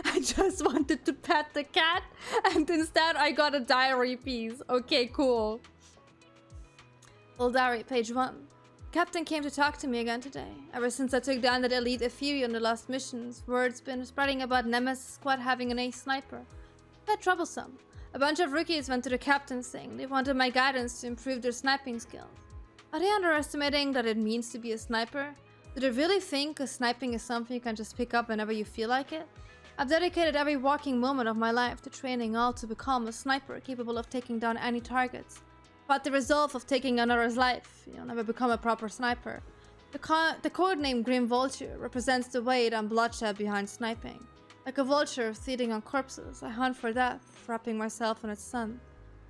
I just wanted to pet the cat, and instead I got a diary piece. Okay, cool. Old diary, page 1. Captain came to talk to me again today. Ever since I took down that elite Ethereal on the last missions, word's been spreading about Nemesis Squad having an ace sniper. Quite troublesome. A bunch of rookies went to the captain saying they wanted my guidance to improve their sniping skills. Are they underestimating that it means to be a sniper? Do they really think sniping is something you can just pick up whenever you feel like it? I've dedicated every walking moment of my life to training all to become a sniper capable of taking down any targets. But the resolve of taking another's life, you'll never become a proper sniper. The codename Grim Vulture represents the weight and bloodshed behind sniping. Like a vulture feeding on corpses, I hunt for death, wrapping myself in its sun.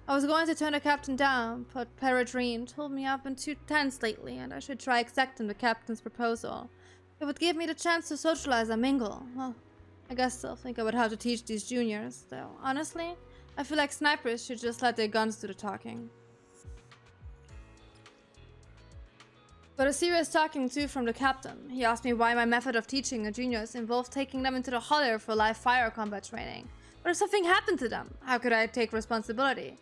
I was going to turn the captain down, but Peregrine told me I've been too tense lately and I should try accepting the captain's proposal. It would give me the chance to socialize and mingle. Well, I guess they'll think I would have to teach these juniors, though honestly, I feel like snipers should just let their guns do the talking. But a serious talking to from the captain. He asked me why my method of teaching the juniors involved taking them into the hollow for live fire combat training. What if something happened to them? How could I take responsibility?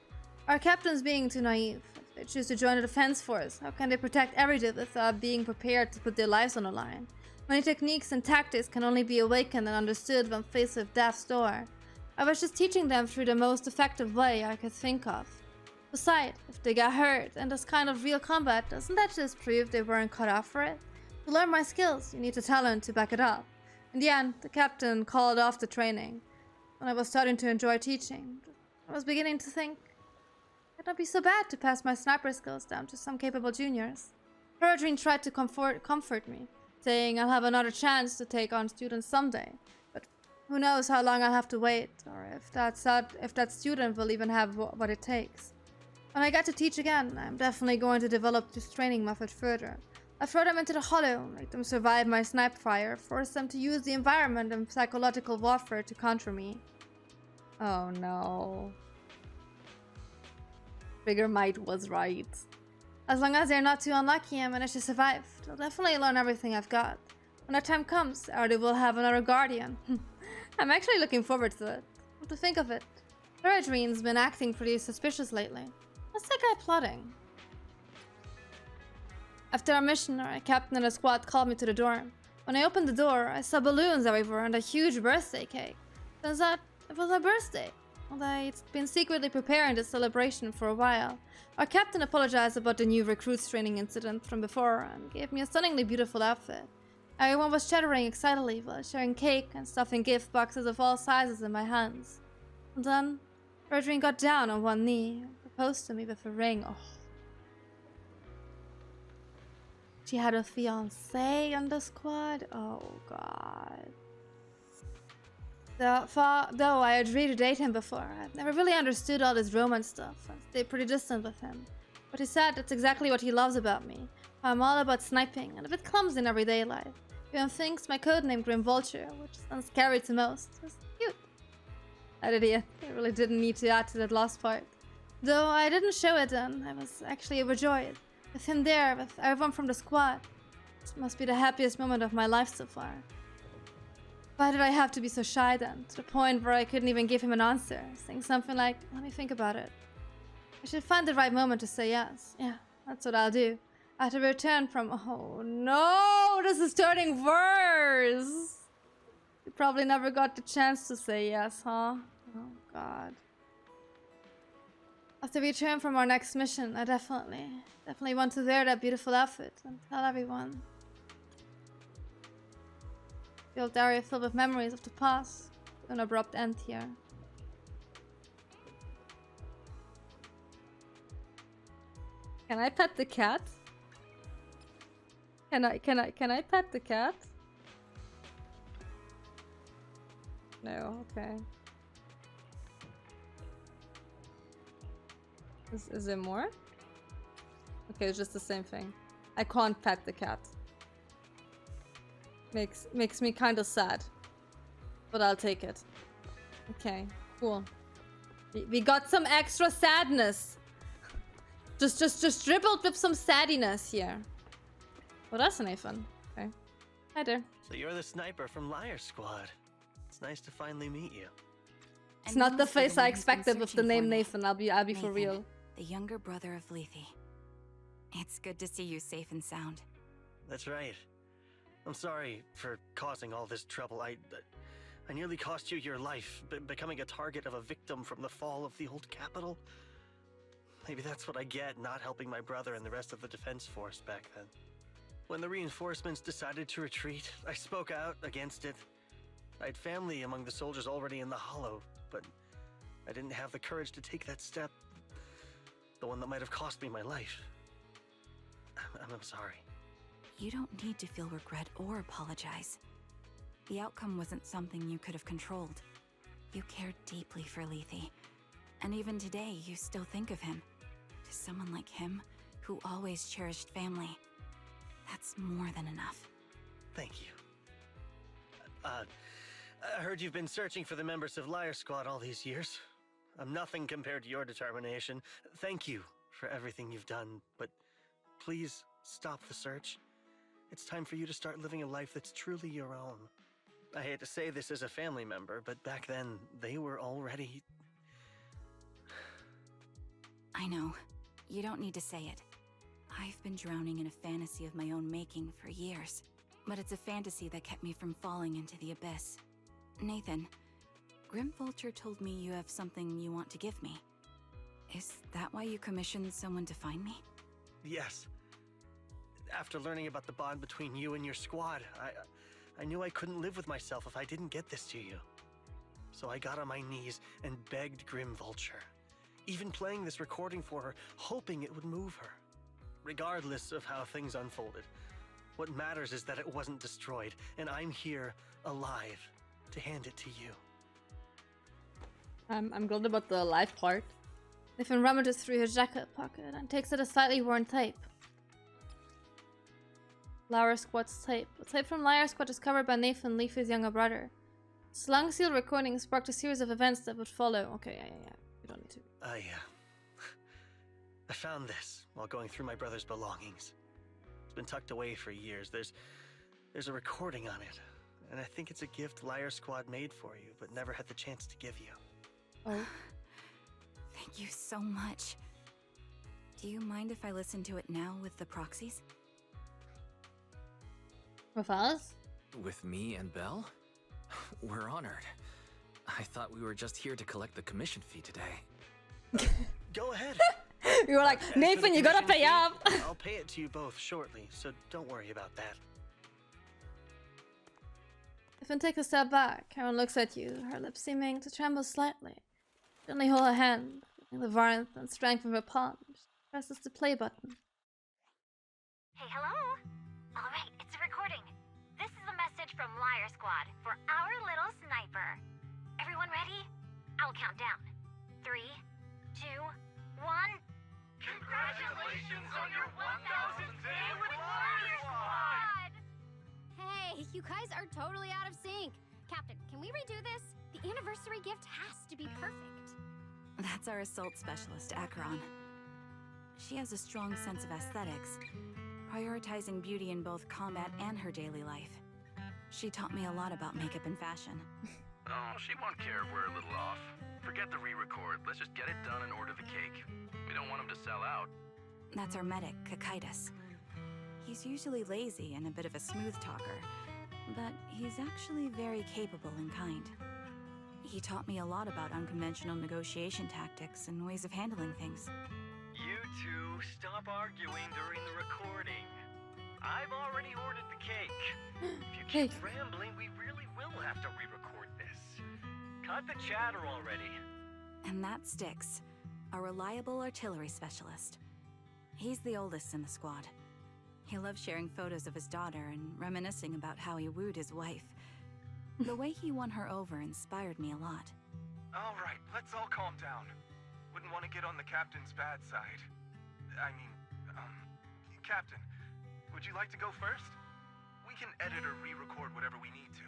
Are captains being too naive? If they choose to join the defense force, how can they protect everything without being prepared to put their lives on the line? Many techniques and tactics can only be awakened and understood when faced with death's door. I was just teaching them through the most effective way I could think of. Besides, if they got hurt in this kind of real combat, doesn't that just prove they weren't cut off for it? To learn my skills, you need the talent to back it up. In the end, the captain called off the training. When I was starting to enjoy teaching, I was beginning to think it would not be so bad to pass my sniper skills down to some capable juniors. Peregrine tried to comfort me, saying I'll have another chance to take on students someday. But who knows how long I'll have to wait, or if that student will even have what it takes. When I get to teach again, I'm definitely going to develop this training method further. I throw them into the hollow, make them survive my snipe fire, force them to use the environment and psychological warfare to counter me. Oh no. Trigger Might was right. As long as they're not too unlucky and manage to survive, they'll definitely learn everything I've got. When that time comes, Artie will have another guardian. I'm actually looking forward to it. What to think of it? Peregrine's been acting pretty suspicious lately. What's that guy plotting? After our mission, our captain and a squad called me to the dorm. When I opened the door, I saw balloons everywhere and a huge birthday cake. Turns out it was my birthday. Although I'd been secretly preparing the celebration for a while. Our captain apologized about the new recruits training incident from before and gave me a stunningly beautiful outfit. Everyone was chattering excitedly while sharing cake and stuffing gift boxes of all sizes in my hands. And then, Peregrine got down on one knee and proposed to me with a ring. Oh. She had a fiancé on the squad? Oh god. Though I agreed to date him before, I've never really understood all this romance stuff. I stayed pretty distant with him. But he said that's exactly what he loves about me. I'm all about sniping and a bit clumsy in everyday life. He even thinks my codename Grim Vulture, which sounds scary to most, is cute. That idiot. I really didn't need to add to that last part. Though I didn't show it then, I was actually overjoyed. With him there, with everyone from the squad. This must be the happiest moment of my life so far. Why did I have to be so shy then, to the point where I couldn't even give him an answer, saying something like, let me think about it. I should find the right moment to say yes. Yeah, that's what I'll do. After we return from... Oh no, this is turning worse! You probably never got the chance to say yes, huh? Oh god. After we return from our next mission, I definitely want to wear that beautiful outfit and tell everyone. The old area filled with memories of the past. An abrupt end here. Can I pet the cat? Can I pet the cat? No, okay. Is there more? Okay, it's just the same thing. I can't pet the cat. Makes me kind of sad. But I'll take it. Okay, cool. We got some extra sadness. Just dribbled with some sadiness here. Well, that's Nathan. Okay. Hi there. So you're the sniper from Liar Squad. It's nice to finally meet you. It's not the face I expected with the name Nathan. I'll be for real. The younger brother of Lethe. It's good to see you safe and sound. That's right. I'm sorry for causing all this trouble. I nearly cost you your life, becoming a target of a victim from the fall of the old capital. Maybe that's what I get, not helping my brother and the rest of the defense force back then. When the reinforcements decided to retreat, I spoke out against it. I had family among the soldiers already in the Hollow, but I didn't have the courage to take that step. The one that might have cost me my life. I'm sorry. You don't need to feel regret or apologize. The outcome wasn't something you could have controlled. You cared deeply for Lethe, and even today you still think of him. To someone like him, who always cherished family, that's more than enough. Thank you. I heard you've been searching for the members of Liar Squad all these years. I'm nothing compared to your determination. Thank you for everything you've done, but please stop the search. It's time for you to start living a life that's truly your own. I hate to say this as a family member, but back then, they were already... I know. You don't need to say it. I've been drowning in a fantasy of my own making for years. But it's a fantasy that kept me from falling into the abyss. Nathan, Grim Vulture told me you have something you want to give me. Is that why you commissioned someone to find me? Yes. After learning about the bond between you and your squad, I knew I couldn't live with myself if I didn't get this to you. So I got on my knees and begged Grim Vulture. Even playing this recording for her, hoping it would move her. Regardless of how things unfolded, what matters is that it wasn't destroyed, and I'm here, alive, to hand it to you. I'm glad about the life part. Nathan rummages through his jacket pocket and takes out a slightly worn tape. Liar Squad's tape. The tape from Liar Squad is covered by Nathan, Leafy's younger brother. This long sealed recording sparked a series of events that would follow. Okay, yeah. You don't need to. I found this while going through my brother's belongings. It's been tucked away for years. There's a recording on it, and I think it's a gift Liar Squad made for you, but never had the chance to give you. Oh. Thank you so much. Do you mind if I listen to it now with the proxies? With us? With me and Belle? We're honored. I thought we were just here to collect the commission fee today. Go ahead. You were like, Nathan, you gotta pay up. I'll pay it to you both shortly, so don't worry about that. Nathan takes a step back. Karen looks at you, her lips seeming to tremble slightly. Gently hold her hand, feeling the warmth and strength of her palm. She presses the play button. Hey, hello? Alright, it's a recording. This is a message from Liar Squad for our little sniper. Everyone ready? I'll count down. 3, 2, 1. Congratulations on your 1000th day with Liar Squad! Hey, you guys are totally out of sync. Captain, can we redo this? The anniversary gift has to be perfect. That's our assault specialist, Acheron. She has a strong sense of aesthetics, prioritizing beauty in both combat and her daily life. She taught me a lot about makeup and fashion. Oh, she won't care if we're a little off. Forget the re-record. Let's just get it done and order the cake. We don't want him to sell out. That's our medic, Caelynx. He's usually lazy and a bit of a smooth talker, but he's actually very capable and kind. He taught me a lot about unconventional negotiation tactics and ways of handling things. You two stop arguing during the recording. I've already ordered the cake. If you keep rambling, we really will have to re-record this. Cut the chatter already. And that Styx, a reliable artillery specialist. He's the oldest in the squad. He loves sharing photos of his daughter and reminiscing about how he wooed his wife. The way he won her over inspired me a lot. All right, let's all calm down. Wouldn't want to get on the captain's bad side. Captain, would you like to go first? We can edit or re-record whatever we need to.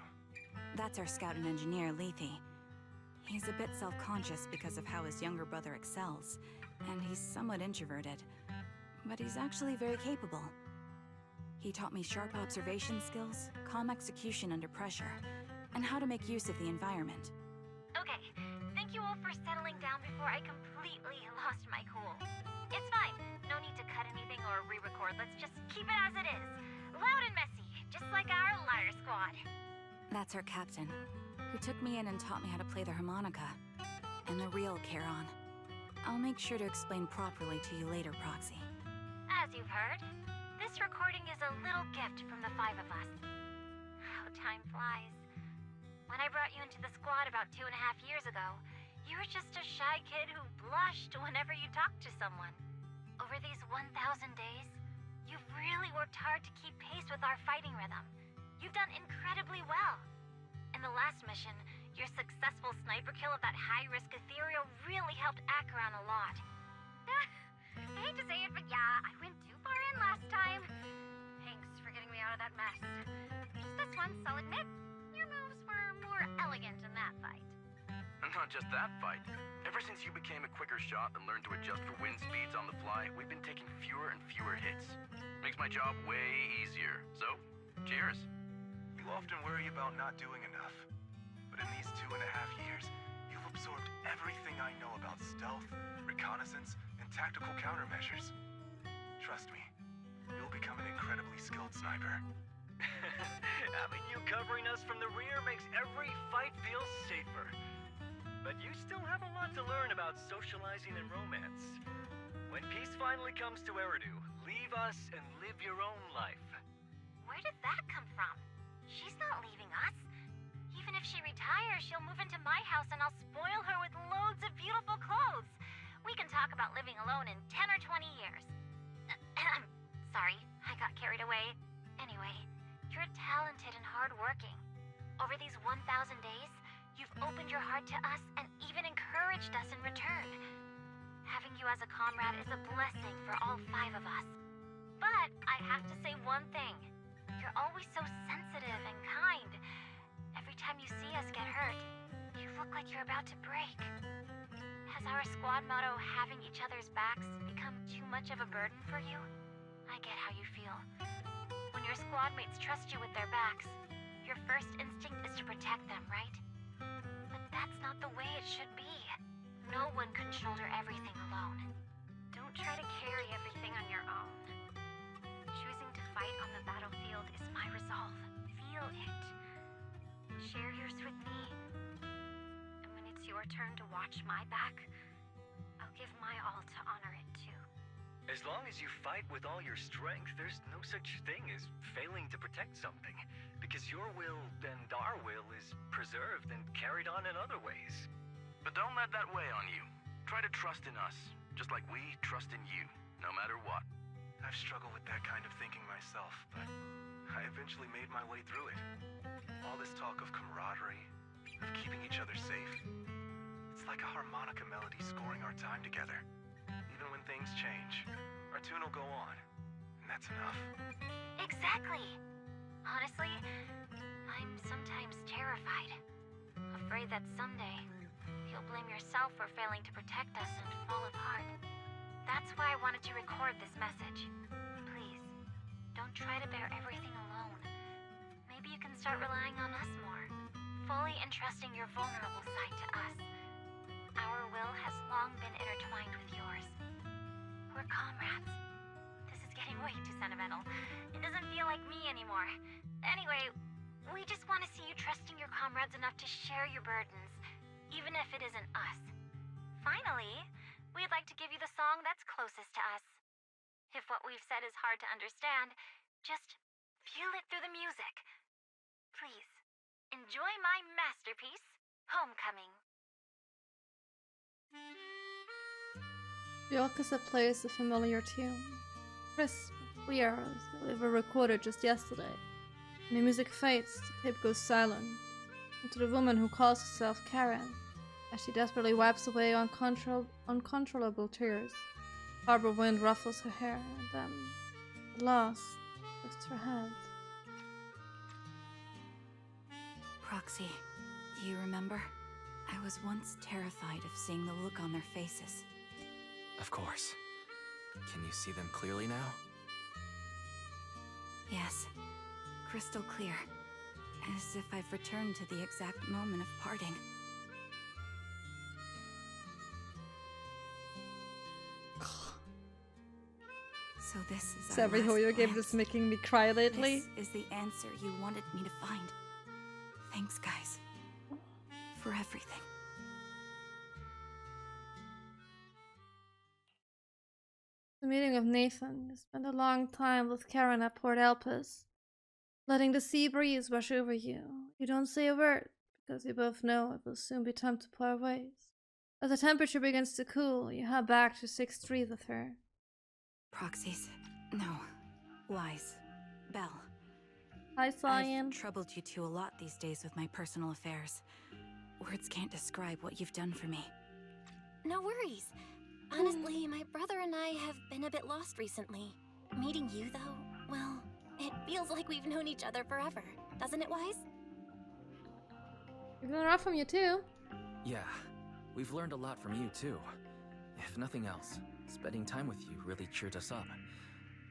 That's our scout and engineer, Lethe. He's a bit self-conscious because of how his younger brother excels, and he's somewhat introverted. But he's actually very capable. He taught me sharp observation skills, calm execution under pressure, and how to make use of the environment. Okay, thank you all for settling down before I completely lost my cool. It's fine. No need to cut anything or re-record. Let's just keep it as it is. Loud and messy, just like our liar squad. That's our captain, who took me in and taught me how to play the harmonica. And the real Charon. I'll make sure to explain properly to you later, Proxy. As you've heard, this recording is a little gift from the 5 of us. How time flies. When I brought you into the squad about 2.5 years ago, you were just a shy kid who blushed whenever you talked to someone. Over these 1,000 days, you've really worked hard to keep pace with our fighting rhythm. You've done incredibly well. In the last mission, your successful sniper kill of that high-risk ethereal really helped Acheron a lot. I hate to say it, but yeah, I went too far in last time. Thanks for getting me out of that mess. Just this once, I'll admit, your moves were more elegant in that fight. And not just that fight. Ever since you became a quicker shot and learned to adjust for wind speeds on the fly, we've been taking fewer and fewer hits. Makes my job way easier. So, cheers. You often worry about not doing enough. But in these 2.5 years, you've absorbed everything I know about stealth, reconnaissance, and tactical countermeasures. Trust me, you'll become an incredibly skilled sniper. Having you covering us from the rear makes every fight feel safer. But you still have a lot to learn about socializing and romance. When peace finally comes to Eridu, leave us and live your own life. Where did that come from? She's not leaving us. Even if she retires, she'll move into my house and I'll spoil her with loads of beautiful clothes. We can talk about living alone in 10 or 20 years. Sorry, I got carried away. Anyway, you're talented and hardworking. Over these 1,000 days, you've opened your heart to us and even encouraged us in return. Having you as a comrade is a blessing for all 5 of us. But I have to say one thing. You're always so sensitive and kind. Every time you see us get hurt, you look like you're about to break. Has our squad motto, having each other's backs, become too much of a burden for you? I get how you feel. When your squad mates trust you with their backs, your first instinct is to protect them, right? But that's not the way it should be. No one can shoulder everything alone. Don't try to carry everything on your own. Choosing to fight on the battlefield is my resolve. Feel it. Share yours with me. And when it's your turn to watch my back, I'll give my all to honor it too. As long as you fight with all your strength, there's no such thing as failing to protect something. Because your will and our will is preserved and carried on in other ways. But don't let that weigh on you. Try to trust in us, just like we trust in you, no matter what. I've struggled with that kind of thinking myself, but I eventually made my way through it. All this talk of camaraderie, of keeping each other safe. It's like a harmonica melody scoring our time together. Even when things change, our tune will go on, and that's enough. Exactly. Honestly, I'm sometimes terrified. Afraid that someday, you'll blame yourself for failing to protect us and fall apart. That's why I wanted to record this message. Please, don't try to bear everything alone. Maybe you can start relying on us more, fully entrusting your vulnerable side to us. Our will has long been intertwined with yours. We're comrades. This is getting way too sentimental. It doesn't feel like me anymore. Anyway, we just want to see you trusting your comrades enough to share your burdens, even if it isn't us. Finally, we'd like to give you the song that's closest to us. If what we've said is hard to understand, just feel it through the music. Please, enjoy my masterpiece, Homecoming. The orchestra plays a familiar tune. Crisp, clear, as if it were recorded just yesterday. When the music fades, the tape goes silent. And to the woman who calls herself Karen, as she desperately wipes away uncontrollable tears. Harbor wind ruffles her hair, and then, at last, lifts her head. Proxy, do you remember? I was once terrified of seeing the look on their faces. Of course. Can you see them clearly now? Yes, crystal clear. As if I've returned to the exact moment of parting. So this is our every last video game glance. that's making me cry lately. This is the answer you wanted me to find. Thanks, guys. For everything. The meeting of Nathan. You spent a long time with Karen at Port Elpis, letting the sea breeze wash over you. You don't say a word, because you both know it will soon be time to part ways. As the temperature begins to cool, you head back to 6th Street with her. Proxies. No. Wise. Belle. Hi, Cyan. I've troubled you two a lot these days with my personal affairs. Words can't describe what you've done for me. No worries. Honestly, my brother and I have been a bit lost recently. Meeting you, though, well, it feels like we've known each other forever. Doesn't it, Wise? We've learned a lot from you, too. Yeah, we've learned a lot from you too. If nothing else, spending time with you really cheered us up.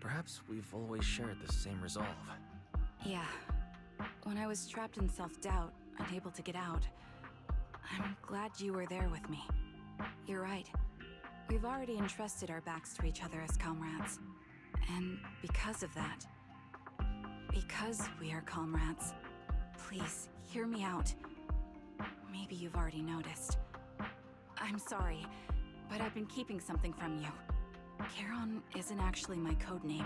Perhaps we've always shared the same resolve. Yeah. When I was trapped in self-doubt, unable to get out, I'm glad you were there with me. You're right. We've already entrusted our backs to each other as comrades. And because of that, because we are comrades, please hear me out. Maybe you've already noticed. I'm sorry, but I've been keeping something from you. Charon isn't actually my code name.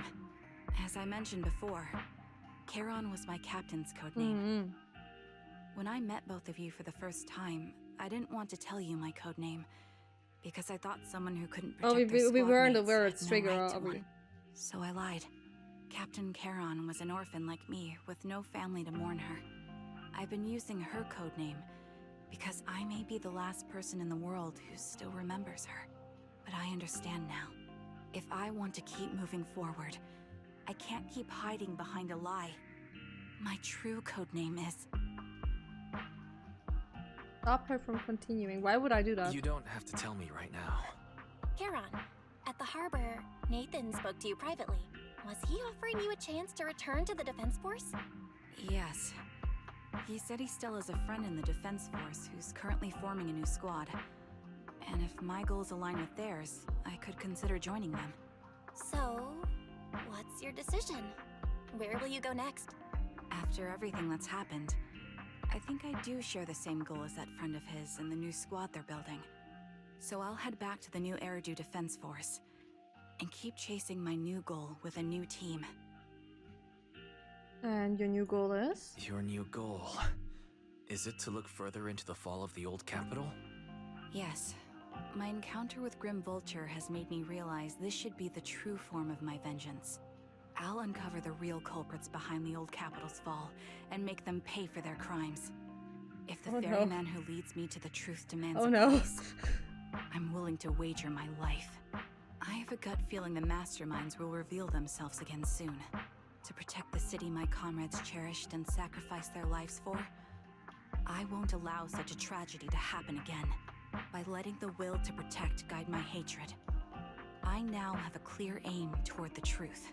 As I mentioned before, Charon was my captain's code name. When I met both of you for the first time, I didn't want to tell you my code name because I thought someone who couldn't protect their we weren't squad aware mates it's had no Trigger, right to are we? one. So I lied. Captain Charon was an orphan like me with no family to mourn her. I've been using her code name because I may be the last person in the world who still remembers her. But I understand now. If I want to keep moving forward, I can't keep hiding behind a lie. My true code name is... Stop her from continuing. Why would I do that? You don't have to tell me right now. Charon, at the harbor, Nathan spoke to you privately. Was he offering you a chance to return to the Defense Force? Yes. He said he still has a friend in the Defense Force who's currently forming a new squad. And if my goals align with theirs, I could consider joining them. So, what's your decision? Where will you go next? After everything that's happened, I think I do share the same goal as that friend of his in the new squad they're building. So I'll head back to the new Eridu Defense Force and keep chasing my new goal with a new team. And your new goal is? Your new goal. Is it to look further into the fall of the old capital? Yes. My encounter with Grim Vulture has made me realize this should be the true form of my vengeance. I'll uncover the real culprits behind the old capital's fall and make them pay for their crimes. If the ferryman who leads me to the truth demands a price, I'm willing to wager my life. I have a gut feeling the masterminds will reveal themselves again soon. To protect the city my comrades cherished and sacrificed their lives for, I won't allow such a tragedy to happen again. By letting the will to protect guide my hatred, I now have a clear aim toward the truth.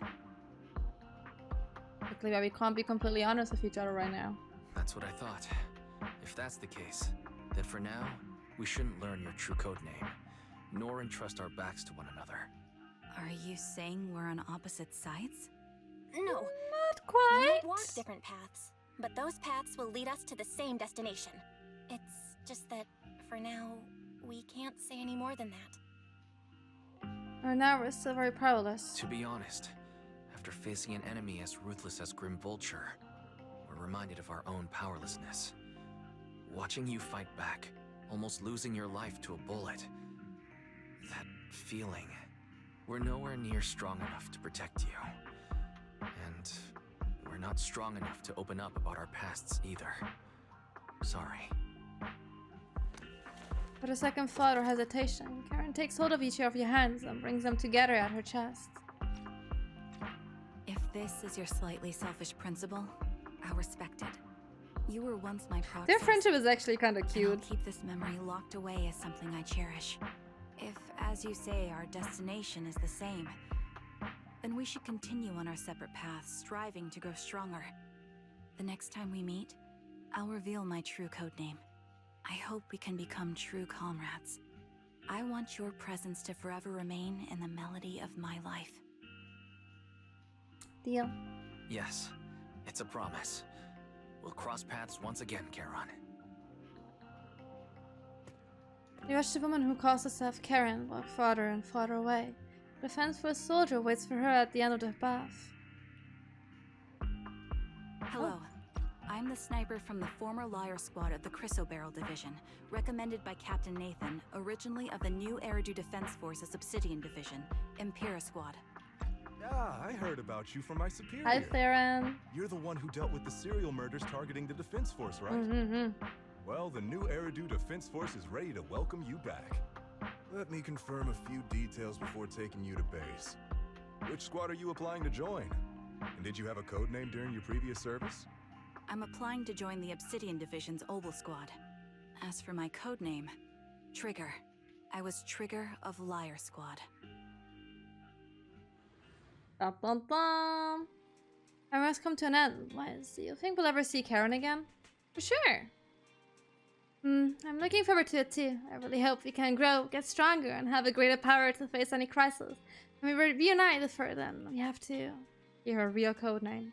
Luckily, we can't be completely honest with each other right now. That's what I thought. If that's the case, then for now, we shouldn't learn your true code name, nor entrust our backs to one another. Are you saying we're on opposite sides? No. Not quite. We might walk different paths, but those paths will lead us to the same destination. It's just that, for now, we can't say any more than that. Right now, we're still very powerless. To be honest, after facing an enemy as ruthless as Grim Vulture, we're reminded of our own powerlessness. Watching you fight back, almost losing your life to a bullet. That feeling. We're nowhere near strong enough to protect you. And we're not strong enough to open up about our pasts either. Sorry. With a second thought or hesitation, Karen takes hold of each of your hands and brings them together at her chest. If this is your slightly selfish principle, I'll respect it. You were once my proxy. Their friendship is actually kind of cute. I'll keep this memory locked away as something I cherish. If, as you say, our destination is the same, then we should continue on our separate paths, striving to grow stronger. The next time we meet, I'll reveal my true codename. I hope we can become true comrades. I want your presence to forever remain in the melody of my life. Deal. Yes, it's a promise. We'll cross paths once again, Charon. You watch the woman who calls herself Karen walk farther and farther away. The defense-force soldier waits for her at the end of the path. Hello. I'm the sniper from the former Liar Squad of the Chrysoberyl Division, recommended by Captain Nathan, originally of the new Eridu Defense Force's Obsidian Division, Impera Squad. Ah, I heard about you from my superior. Hi, Theron. You're the one who dealt with the serial murders targeting the Defense Force, right? Mm-hmm. Well, the new Eridu Defense Force is ready to welcome you back. Let me confirm a few details before taking you to base. Which squad are you applying to join? And did you have a code name during your previous service? I'm applying to join the Obsidian Division's Obel Squad. As for my codename, Trigger. I was Trigger of Liar Squad. Bum, bum, bum. Our must come to an end. Do you think we'll ever see Karen again? For sure. I'm looking forward to it too. I really hope we can grow, get stronger, and have a greater power to face any crisis. When we reunite with her, then we have to hear her real codename.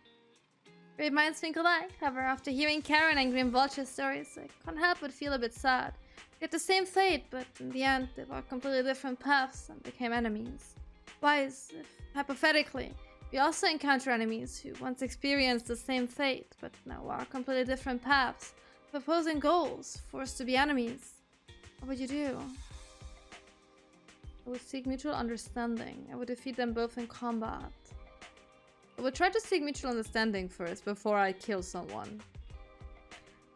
Great minds think alike. However, after hearing Karen and Grim Vulture's stories, I can't help but feel a bit sad. We had the same fate, but in the end, they walked completely different paths and became enemies. Wise, if hypothetically, we also encounter enemies who once experienced the same fate, but now walk completely different paths, with opposing goals, forced to be enemies. What would you do? I would seek mutual understanding. I would defeat them both in combat. I would try to seek mutual understanding first before I kill someone.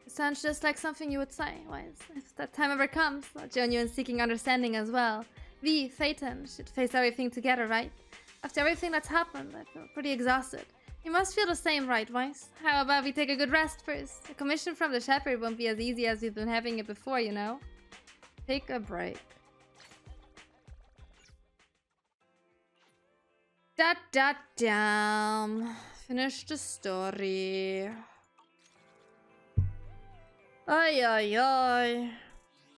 It sounds just like something you would say. Wise, if that time ever comes, I'll join you in seeking understanding as well. We, Phaeton, should face everything together, right? After everything that's happened, I feel pretty exhausted. You must feel the same, right, Weiss? How about we take a good rest first? The commission from the Shepherd won't be as easy as we've been having it before, you know? Take a break. Damn. Finish the story. Ay, ay, ay.